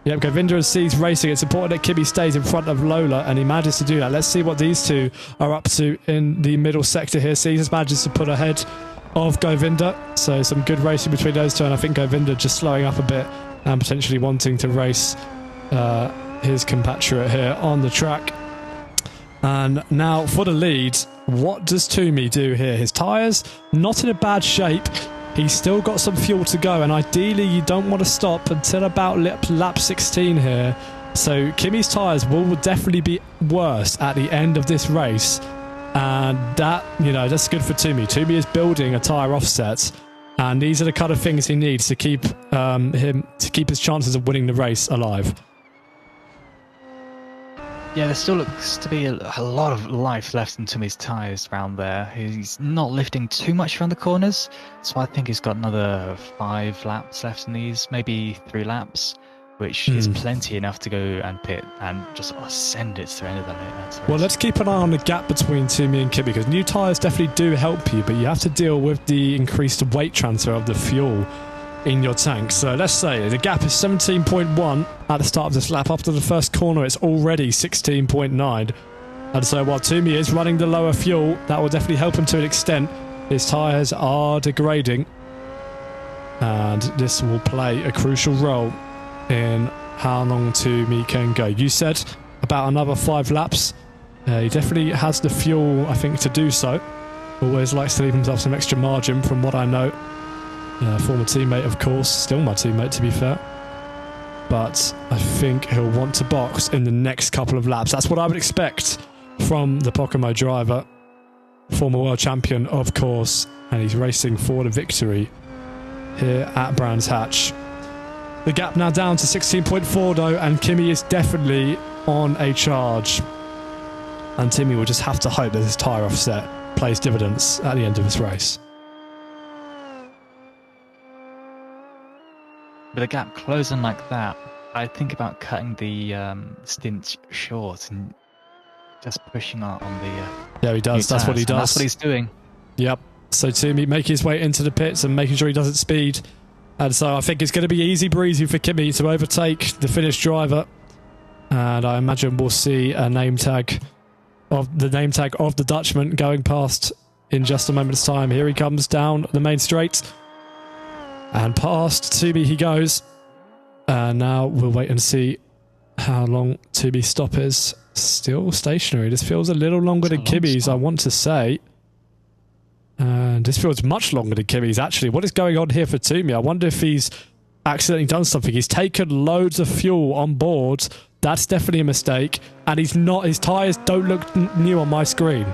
Yep, Govinda and C's racing. It's important that Kimi stays in front of Lola, and he manages to do that. Let's see what these two are up to in the middle sector here. C's manages to put ahead of Govinda. So some good racing between those two, and I think Govinda just slowing up a bit and potentially wanting to race his compatriot here on the track. And now for the lead, what does Toomey do here? His tyres not in a bad shape. He's still got some fuel to go, and ideally you don't want to stop until about lap 16 here. So Kimi's tyres will definitely be worse at the end of this race, and that, that's good for Toomey. Toomey is building a tyre offset, And these are the kind of things he needs to keep his chances of winning the race alive. Yeah, there still looks to be a lot of life left in Tommy's tyres around there. He's not lifting too much around the corners, so I think he's got another 5 laps left in these, maybe 3 laps, which is plenty enough to go and pit and just send it to the end of the race. Well, let's keep an eye on the gap between Toomey and Kimmy, because new tyres definitely do help you, but you have to deal with the increased weight transfer of the fuel in your tank. So let's say the gap is 17.1 at the start of this lap. After the first corner, it's already 16.9. And so while Toomey is running the lower fuel, that will definitely help him to an extent. His tyres are degrading, and this will play a crucial role in how long Toomey can go. You said about another 5 laps. He definitely has the fuel, I think, to do so. Always likes to leave himself some extra margin, from what I know. Former teammate, of course, still my teammate to be fair, but I think he'll want to box in the next couple of laps. That's what I would expect from the Pocomo driver, former world champion, of course, and he's racing for the victory here at Brands Hatch. The gap now down to 16.4 though, and Kimmy is definitely on a charge, and Timmy will just have to hope that his tyre offset plays dividends at the end of this race. With a gap closing like that, I think about cutting the stint short and just pushing on the... yeah, he does. That's what he does. That's what he's doing. Yep. So Toomey making his way into the pits and making sure he doesn't speed. And so I think it's going to be easy breezy for Kimmy to overtake the Finnish driver. And I imagine we'll see a name tag of the Dutchman going past in just a moment's time. Here he comes down the main straight. And past Toomey he goes. And now we'll wait and see how long Toomey's stop is. Still stationary. This feels a little longer than Kimmy's, I want to say. And this feels much longer than Kimmy's, actually. What is going on here for Toomey? I wonder if he's accidentally done something. He's taken loads of fuel on board. That's definitely a mistake. And he's not. His tyres don't look new on my screen.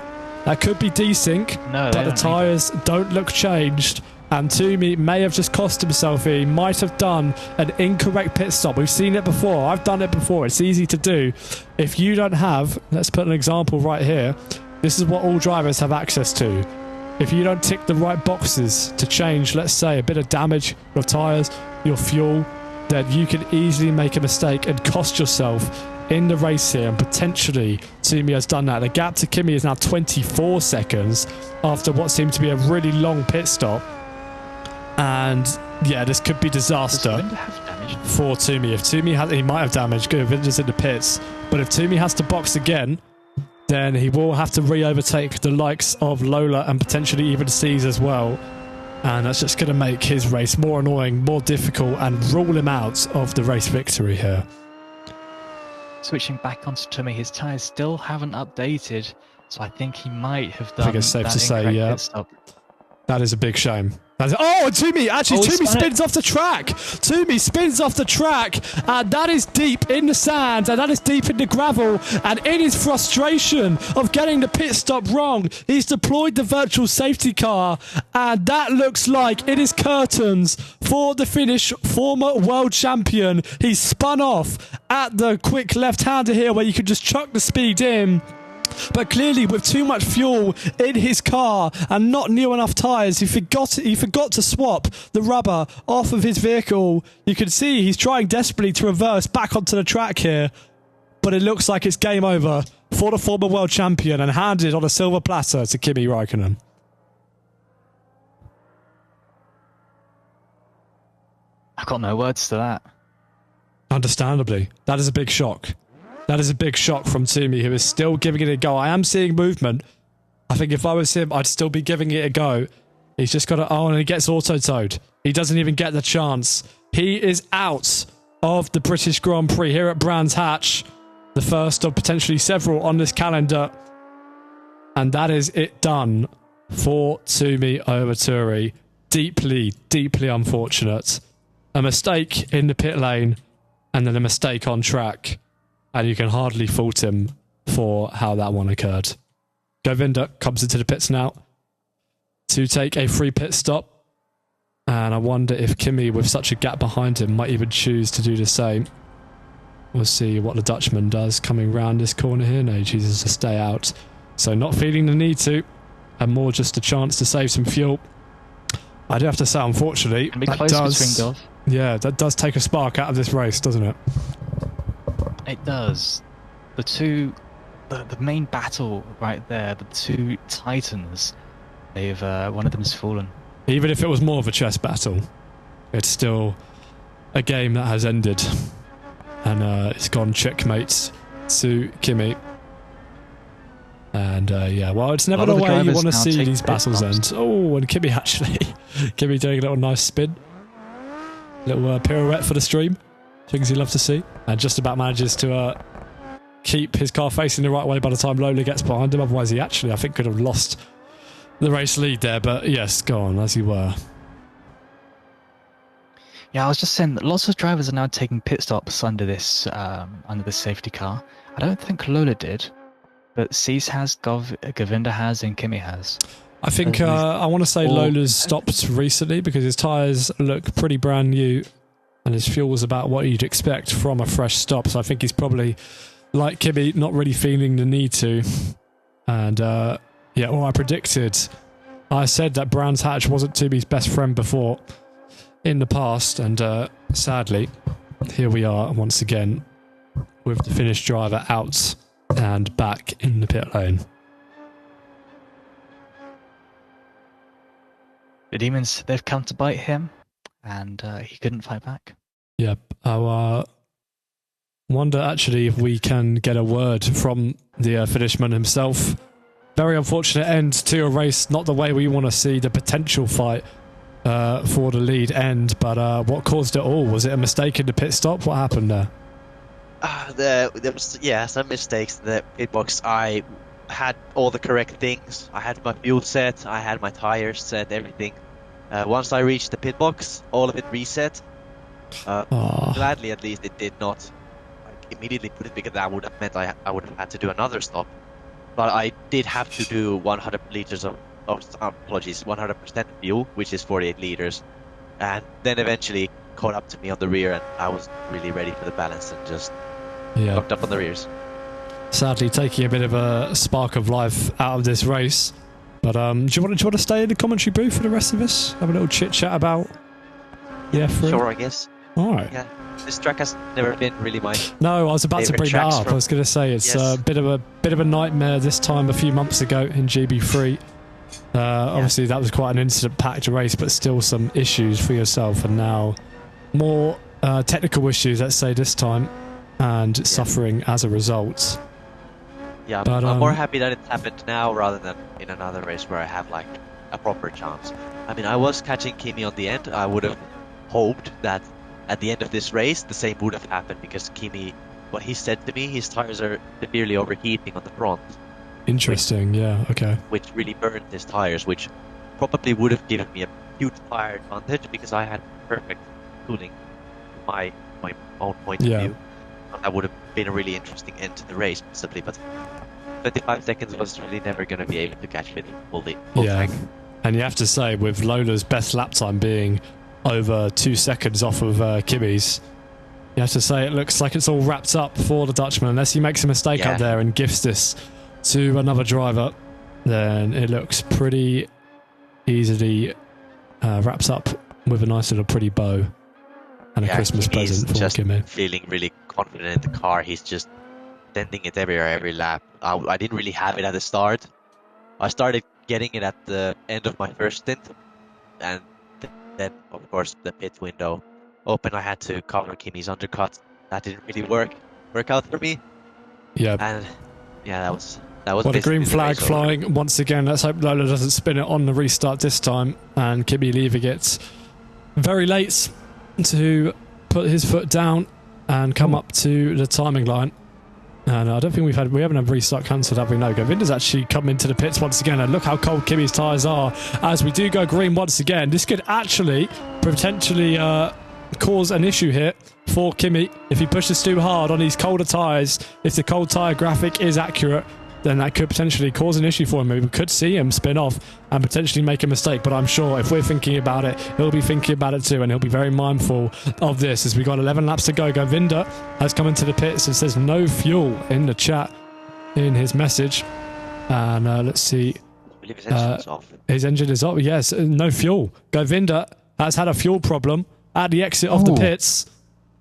That could be desync, but the tyres don't look changed. And Toomey may have just cost himself here. He might have done an incorrect pit stop. We've seen it before. I've done it before. It's easy to do. If you don't have, let's put an example right here. This is what all drivers have access to. If you don't tick the right boxes to change, let's say, a bit of damage, your tyres, your fuel, then you can easily make a mistake and cost yourself in the race here, and potentially Toomey has done that. The gap to Kimmy is now 24 seconds after what seemed to be a really long pit stop. And yeah, this could be disaster for Toomey. If Toomey has, he might have damage. Good, Vinder's in the pits. But if Toomey has to box again, then he will have to re-overtake the likes of Lola and potentially even C's as well. And that's just going to make his race more annoying, more difficult, and rule him out of the race victory here. Switching back onto Toomey, his tyres still haven't updated, so I think he might have done. I think it's safe to say, yeah. That is a big shame. Oh, Toomey! Actually, Toomey spins off the track. Toomey spins off the track, and that is deep in the sand, and that is deep in the gravel. And in his frustration of getting the pit stop wrong, he's deployed the virtual safety car, and that looks like it is curtains for the Finnish former world champion. He's spun off at the quick left-hander here, where you can just chuck the speed in. But clearly, with too much fuel in his car and not new enough tyres, he forgot to swap the rubber off of his vehicle. You can see he's trying desperately to reverse back onto the track here. But it looks like it's game over for the former world champion, and handed on a silver platter to Kimi Räikkönen. I've got no words to that. Understandably. That is a big shock. That is a big shock from Toomey, who is still giving it a go. I am seeing movement. I think if I was him, I'd still be giving it a go. He's just got to... Oh, and he gets auto-towed. He doesn't even get the chance. He is out of the British Grand Prix here at Brands Hatch. The first of potentially several on this calendar. And that is it done for Toomey Overturi. Deeply, deeply unfortunate. A mistake in the pit lane, and then a mistake on track. And you can hardly fault him for how that one occurred. Govinda comes into the pits now to take a free pit stop. And I wonder if Kimi, with such a gap behind him, might even choose to do the same. We'll see what the Dutchman does coming round this corner here. No, he chooses to stay out. So not feeling the need to, and more just a chance to save some fuel. I do have to say, unfortunately, that does take a spark out of this race, doesn't it? It does. The main battle right there, the two titans, they've one of them's fallen. Even if it was more of a chess battle, it's still a game that has ended. And it's gone checkmate to Kimi. And yeah, well, it's never the way you want to see these battles end. Oh, and Kimi Kimi doing a little nice spin. Little pirouette for the stream. Things you love to see. And just about manages to keep his car facing the right way by the time Lola gets behind him. Otherwise, he actually, I think, could have lost the race lead there. But yes, go on, as you were. Yeah, I was just saying that lots of drivers are now taking pit stops under this safety car. I don't think Lola did, but Cease has, Govinda has, and Kimi has. I think I want to say Lola's stopped recently because his tyres look pretty brand new and his fuel was about what you'd expect from a fresh stop. So I think he's probably, like Kimi, not really feeling the need to. And yeah, well, I predicted. I said that Brands Hatch wasn't Toomey's best friend before in the past, and sadly, here we are once again with the Finnish driver out and back in the pit lane. The Demons, they've come to bite him, and he couldn't fight back. Yep. I wonder actually if we can get a word from the Finishman himself. Very unfortunate end to a race, not the way we want to see the potential fight for the lead end, but what caused it all? Was it a mistake in the pit stop? What happened there? There was, yeah, some mistakes in the pit box. I had all the correct things. I had my fuel set, I had my tires set, everything. Once I reached the pit box, all of it reset. Gladly, at least, it did not immediately put it, because that would have meant I would have had to do another stop. But I did have to do 100 liters of 100% fuel, which is 48 liters, and then eventually caught up to me on the rear, and I was really ready for the balance and just locked up on the rears. Sadly, taking a bit of a spark of life out of this race. But do you want to stay in the commentary booth for the rest of us? Have a little chit chat about the F3? Sure, I guess. All right. Yeah, this track has never been really my. No, I was about to bring that up. I was going to say it's a bit of a nightmare this time a few months ago in GB3. Obviously, that was quite an incident-packed race, but still some issues for yourself, and now more technical issues, let's say, this time, and suffering as a result. Yeah, but I'm more happy that it happened now rather than in another race where I have like a proper chance. I mean, I was catching Kimi on the end. I would have hoped that at the end of this race the same would have happened, because Kimi, what he said to me, his tires are severely overheating on the front. Interesting, which really burned his tires, which probably would have given me a huge tire advantage, because I had perfect cooling from my own point of view. That would have been a really interesting end to the race, possibly, but 25 seconds was really never going to be able to catch with full tank. And you have to say, with Lola's best lap time being over 2 seconds off of Kimi's, you have to say it looks like it's all wrapped up for the Dutchman. Unless he makes a mistake up there and gifts this to another driver, then it looks pretty easily wraps up with a nice little pretty bow and a Christmas present for Kimi. Feeling really confident in the car. He's just sending it everywhere, every lap. I didn't really have it at the start. I started getting it at the end of my first stint, and then of course the pit window open. I had to cover Kimi's undercut. That didn't really work out for me. And that was well, the green flag flying once again. Let's hope Lola doesn't spin it on the restart this time, and Kimi leaving it very late to put his foot down and come up to the timing line. And I don't think we haven't had restart cancelled, have we? No. Govinda's actually come into the pits once again, and look how cold Kimi's tyres are as we do go green once again. This could actually potentially cause an issue here for Kimi if he pushes too hard on these colder tyres. If the cold tyre graphic is accurate, then that could potentially cause an issue for him. We could see him spin off and potentially make a mistake, but I'm sure if we're thinking about it, he'll be thinking about it too, and he'll be very mindful of this. As we got 11 laps to go, Govinda has come into the pits and says no fuel in the chat in his message. And let's see. I believe his engine is off. His engine is off, yes, no fuel. Govinda has had a fuel problem at the exit of the pits.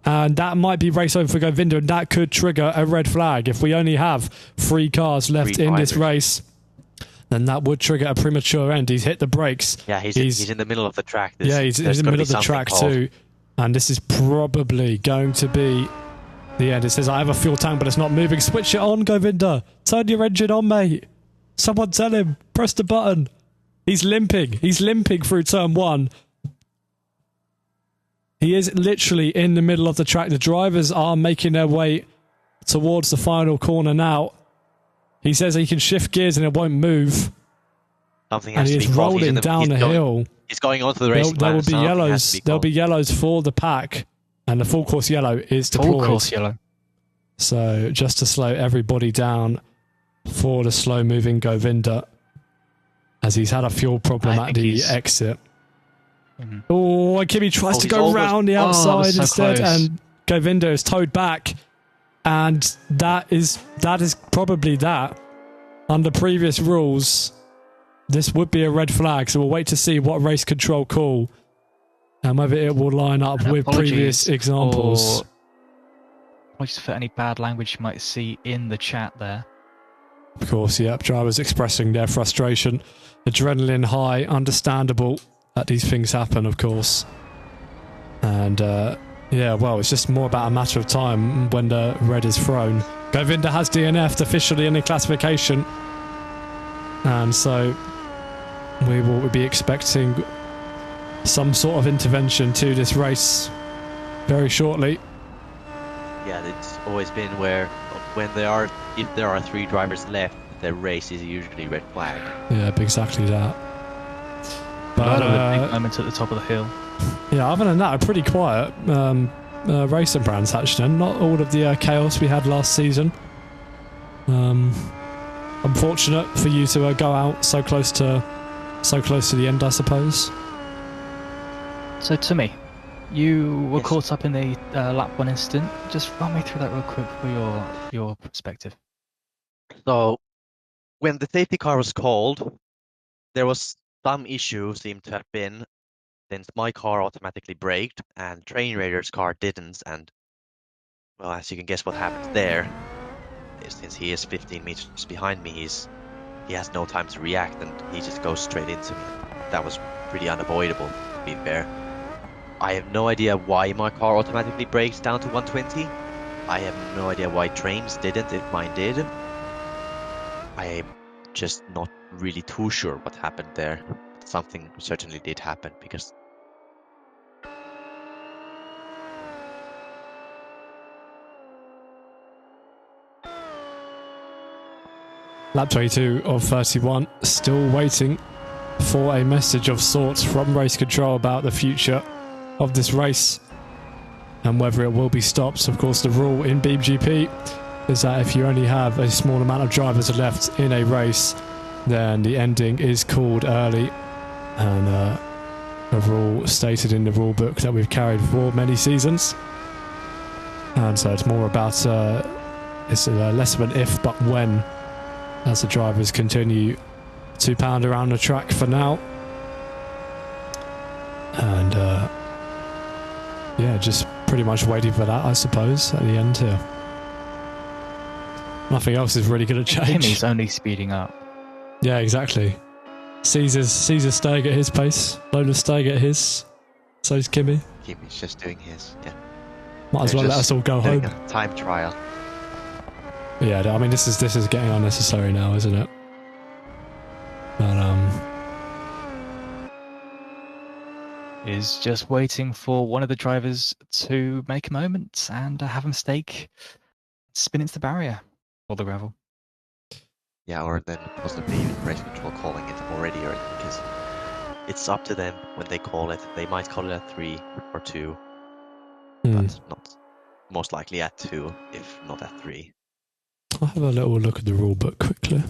And that might be race over for Govinda, and that could trigger a red flag. If we only have 3 cars left in this race, then that would trigger a premature end. He's hit the brakes. Yeah, he's in the middle of the track. He's in the middle of the track too. And this is probably going to be the end. It says, I have a fuel tank, but it's not moving. Switch it on, Govinda. Turn your engine on, mate. Someone tell him. Press the button. He's limping. He's limping through turn 1. He is literally in the middle of the track. The drivers are making their way towards the final corner now. He says he can shift gears and it won't move. And he is rolling down the hill. He's going onto the racing line. There will be yellows. There'll be yellows for the pack, and the full course yellow is deployed. Full course yellow. So just to slow everybody down for the slow-moving Govinda, as he's had a fuel problem at the exit. Mm-hmm. Oh, and Kimi tries to go round the outside instead, and Govinda is towed back. And that is probably that. Under previous rules, this would be a red flag. So we'll wait to see what race control call and whether it will line up with previous examples. Apologies for any bad language you might see in the chat there. Of course, yep. Drivers expressing their frustration. Adrenaline high, understandable that these things happen, of course. And yeah, well, it's just more about a matter of time when the red is thrown. Govinda has DNF'd officially in the classification, and so we will be expecting some sort of intervention to this race very shortly. Yeah, it's always been where if there are 3 drivers left, the race is usually red flag. Yeah, exactly that. But a big moment at the top of the hill. Yeah, other than that, a pretty quiet racing brands actually. Not all of the chaos we had last season. Unfortunate for you to go out so close to the end, I suppose. So Timmy, you were caught up in the lap 1 incident. Just run me through that real quick for your perspective. So, when the safety car was called, there was some issue seemed to have been, since my car automatically braked and Train Raider's car didn't, and well, as you can guess what happened there, since he is 15 meters behind me, he has no time to react and he just goes straight into me. That was pretty unavoidable, to be fair. I have no idea why my car automatically brakes down to 120. I have no idea why Train's didn't, if mine did. I am just not really too sure what happened there. Something certainly did happen, because Lap 22 of 31, still waiting for a message of sorts from race control about the future of this race and whether it will be stopped. Of course, the rule in BeamGP is that if you only have a small amount of drivers left in a race, then the ending is called early. And a rule stated in the rule book that we've carried for many seasons. And so it's more about, it's less of an if but when, as the drivers continue to pound around the track for now. And yeah, just pretty much waiting for that, I suppose, at the end here. Nothing else is really going to change. Kimmy's only speeding up. Yeah, exactly. Caesar's staying at his pace. Lola's staying at his. So's Kimmy. Kimmy's just doing his, yeah. Might as well let us all go home. A time trial. Yeah, I mean, this is getting unnecessary now, isn't it? But is just waiting for one of the drivers to make a moment and have a mistake, spin into the barrier or the gravel. Yeah, or then possibly even race control calling it already, or because it's up to them when they call it. They might call it at 3 or 2, but not most likely at 2, if not at 3. I'll have a little look at the rule book quickly.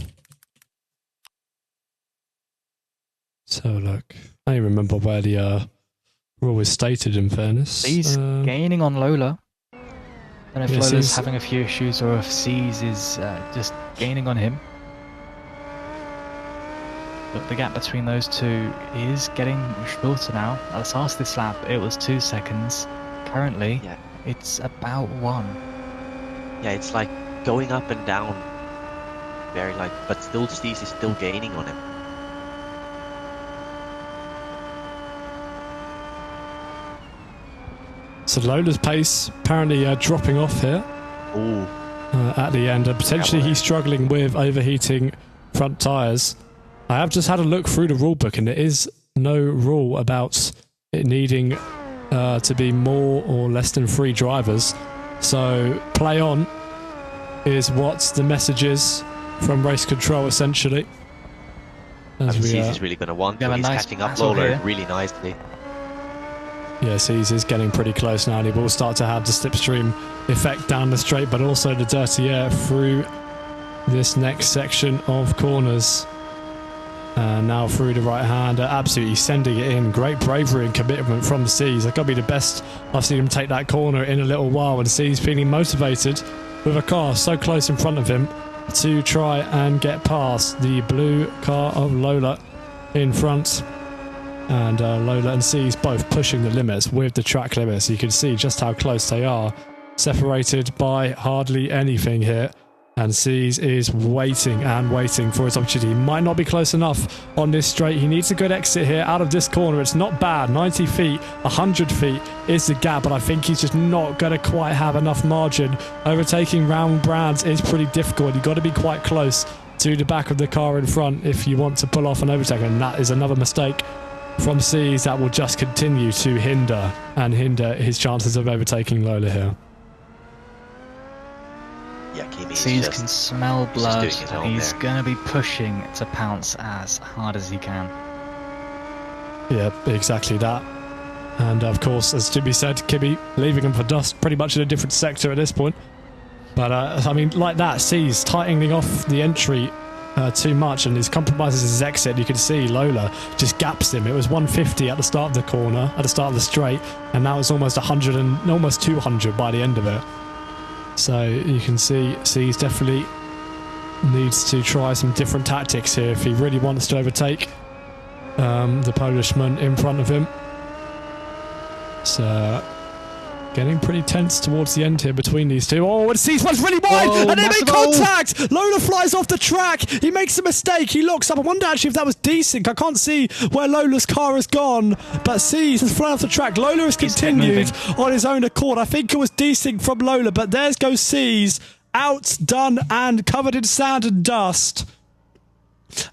So look, I don't remember where the rule is stated, in fairness. He's gaining on Lola. I don't know if Yes, Lola's he's- having a few issues or if C's is just gaining on him. But the gap between those two is getting shorter now. At the start of this lap, it was 2 seconds. Currently, Yeah. it's about 1. Yeah, it's like going up and down. Very like, but still Steez is still gaining on him. So Lola's pace apparently dropping off here Ooh. at the end, and potentially well, he's struggling with overheating front tyres. I have just had a look through the rule book, and there is no rule about it needing to be more or less than 3 drivers. So play on is what the message is from race control, essentially. I As mean, we Steez is really going to want We have to. a He's nice catching up battle Lola here. really nicely. yes, he's getting pretty close now, and he will start to have the slipstream effect down the straight, but also the dirty air through this next section of corners. And now through the right hand, absolutely sending it in. Great bravery and commitment from C's. That got to be the best I've seen him take that corner in a little while, and C's feeling motivated with a car so close in front of him to try and get past the blue car of Lola in front. And Lola and C's both pushing the limits with the track limits. You can see just how close they are, separated by hardly anything here. And C's is waiting and waiting for his opportunity. He might not be close enough on this straight. He needs a good exit here out of this corner. It's not bad. 90 feet, 100 feet is the gap, but I think he's just not going to quite have enough margin. Overtaking round brands is pretty difficult. You've got to be quite close to the back of the car in front if you want to pull off an overtake, and that is another mistake from C's that will just continue to hinder his chances of overtaking Lola here. Yeah, Kimi's C's just... can smell just blood. doing his own He's there. going to be pushing to pounce as hard as he can. Yeah, exactly that. And of course, as Jimmy said, Kimi leaving him for dust, pretty much in a different sector at this point. But I mean, like that, C's tightening off the entry too much, and his compromises his exit. You can see Lola just gaps him. It was 150 at the start of the corner, at the start of the straight, and now it's almost 100 and almost 200 by the end of it. So you can see C's definitely needs to try some different tactics here if he really wants to overtake the Polishman in front of him. So getting pretty tense towards the end here between these two. Oh, and C's runs really wide, Oh, and they make massive hole. contact. Lola flies off the track. He makes a mistake. He looks up. I wonder actually if that was desync. I can't see where Lola's car has gone, but C's has flown off the track. Lola has He's kept continued moving. on his own accord. I think it was desync from Lola, but there goes C's, outdone and covered in sand and dust.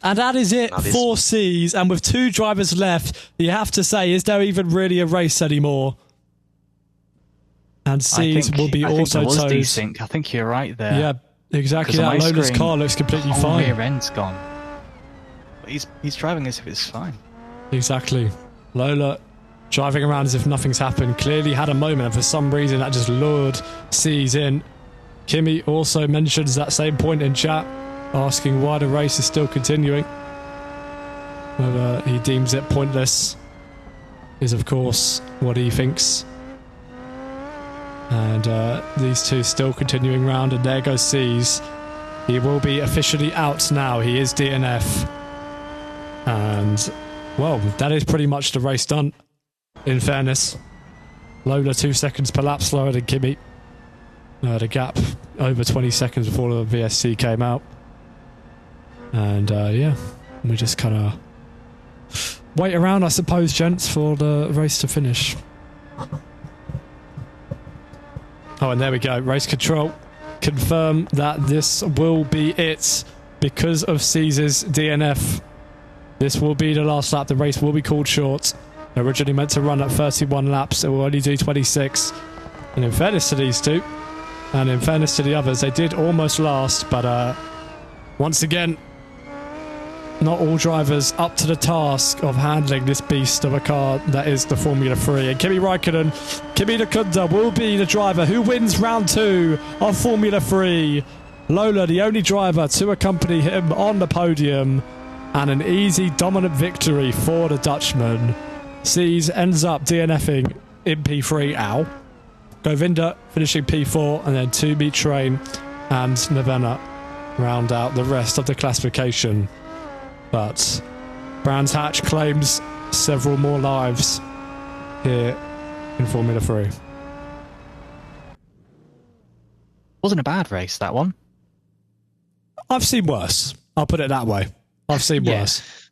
And that is it Now this- for C's. And with 2 drivers left, you have to say, is there even really a race anymore? And C's will be I think also there was toast. desync. I think you're right there. Yeah, exactly 'Cause on that. my Lola's screen, car looks completely the whole fine. rear end's gone. But he's driving as if it's fine. Exactly. Lola driving around as if nothing's happened. Clearly had a moment, and for some reason that just lured C's in. Kimi also mentions that same point in chat, asking why the race is still continuing. Whether he deems it pointless is, of course, what he thinks. And these two still continuing round, and there goes C's. He will be officially out now. He is DNF. And, well, that is pretty much the race done, in fairness. Lola 2 seconds per lap slower than Kimi. The gap over 20 seconds before the VSC came out. And, yeah, we just kind of wait around, I suppose, gents, for the race to finish. Oh, and there we go. Race control confirm that this will be it because of C's DNF. This will be the last lap. The race will be called short. Originally meant to run at 31 laps. It will only do 26. And in fairness to these two, and in fairness to the others, they did almost last. But once again, not all drivers up to the task of handling this beast of a car that is the Formula 3. And Kimi Räikkönen, Kimi Räikkönen will be the driver who wins round 2 of Formula 3. Lola, the only driver to accompany him on the podium, and an easy dominant victory for the Dutchman. Sees ends up DNFing in P3, ow. Govinda finishing P4, and then Toomey, Train and Navenna round out the rest of the classification. But Brands Hatch claims several more lives here in Formula 3. Wasn't a bad race, that one. I've seen worse. I'll put it that way. I've seen worse.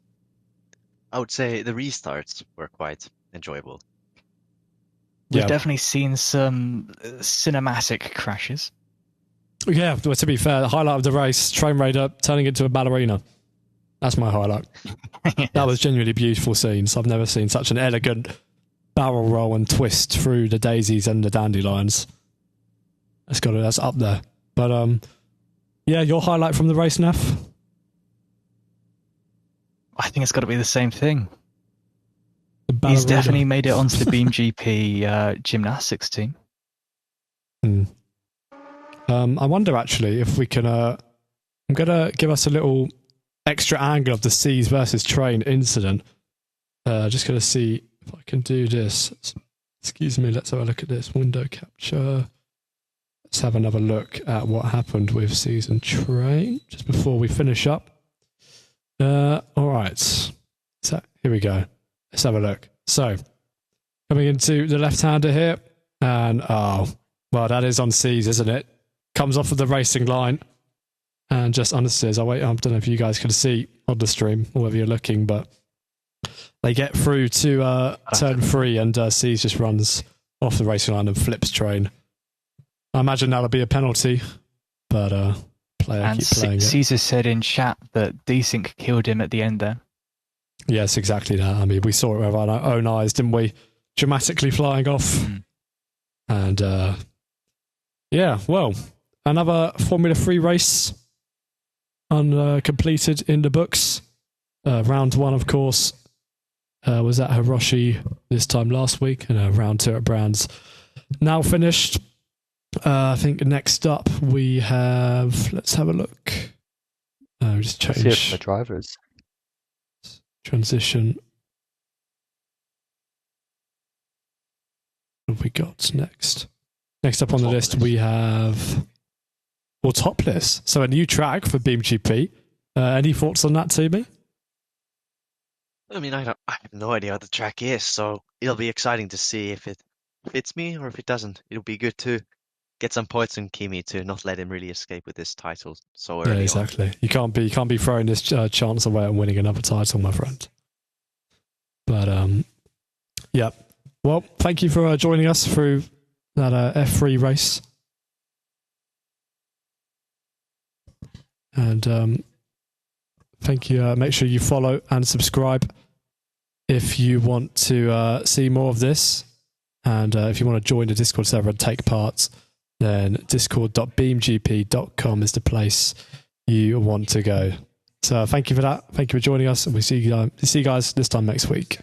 I would say the restarts were quite enjoyable. We've definitely seen some cinematic crashes. Yeah, well, to be fair, the highlight of the race, Train Raider turning into a ballerina. That's my highlight. Yes. That was genuinely beautiful scenes. I've never seen such an elegant barrel roll and twist through the daisies and the dandelions. That's up there. But yeah, your highlight from the race, Neff? I think it's got to be the same thing. He's definitely made it onto the BeamGP gymnastics team. I wonder actually if we can. I'm gonna give us a little extra angle of the Seas versus Train incident. Just gonna see if I can do this. Excuse me. Let's have a look at this window capture. Let's have another look at what happened with Seas and Train just before we finish up. All right. So here we go. Let's have a look. So coming into the left-hander here, and well, that is on Seas, isn't it? Comes off of the racing line and just understeers. I don't know if you guys can see on the stream or whether you're looking, but they get through to turn 3 and Seas just runs off the racing line and flips Train. I imagine that'll be a penalty, but player keep playing it. Caesar said in chat that desync killed him at the end there. Yes, exactly that. I mean, we saw it with our own eyes, didn't we? Dramatically flying off. And yeah, well, another Formula 3 race completed in the books. Round 1, of course, was at Hiroshi this time last week, and round 2 at Brands now finished. I think next up we have, let's have a look. Just change. Let's hear from the drivers. Transition. What have we got next? Next up on the list we have Topless. So a new track for BeamGP. Any thoughts on that, Toomey? I mean, I have no idea what the track is, so it'll be exciting to see if it fits me or if it doesn't. It'll be good to get some points on Kimi to not let him really escape with this title so early. Yeah, exactly. On. You can't be throwing this chance away on winning another title, my friend. But yeah. Well, thank you for joining us through that F3 race. And thank you. Make sure you follow and subscribe if you want to see more of this. And if you want to join the Discord server and take part, then discord.beamgp.com is the place you want to go. So thank you for that. Thank you for joining us, and we see you guys this time next week.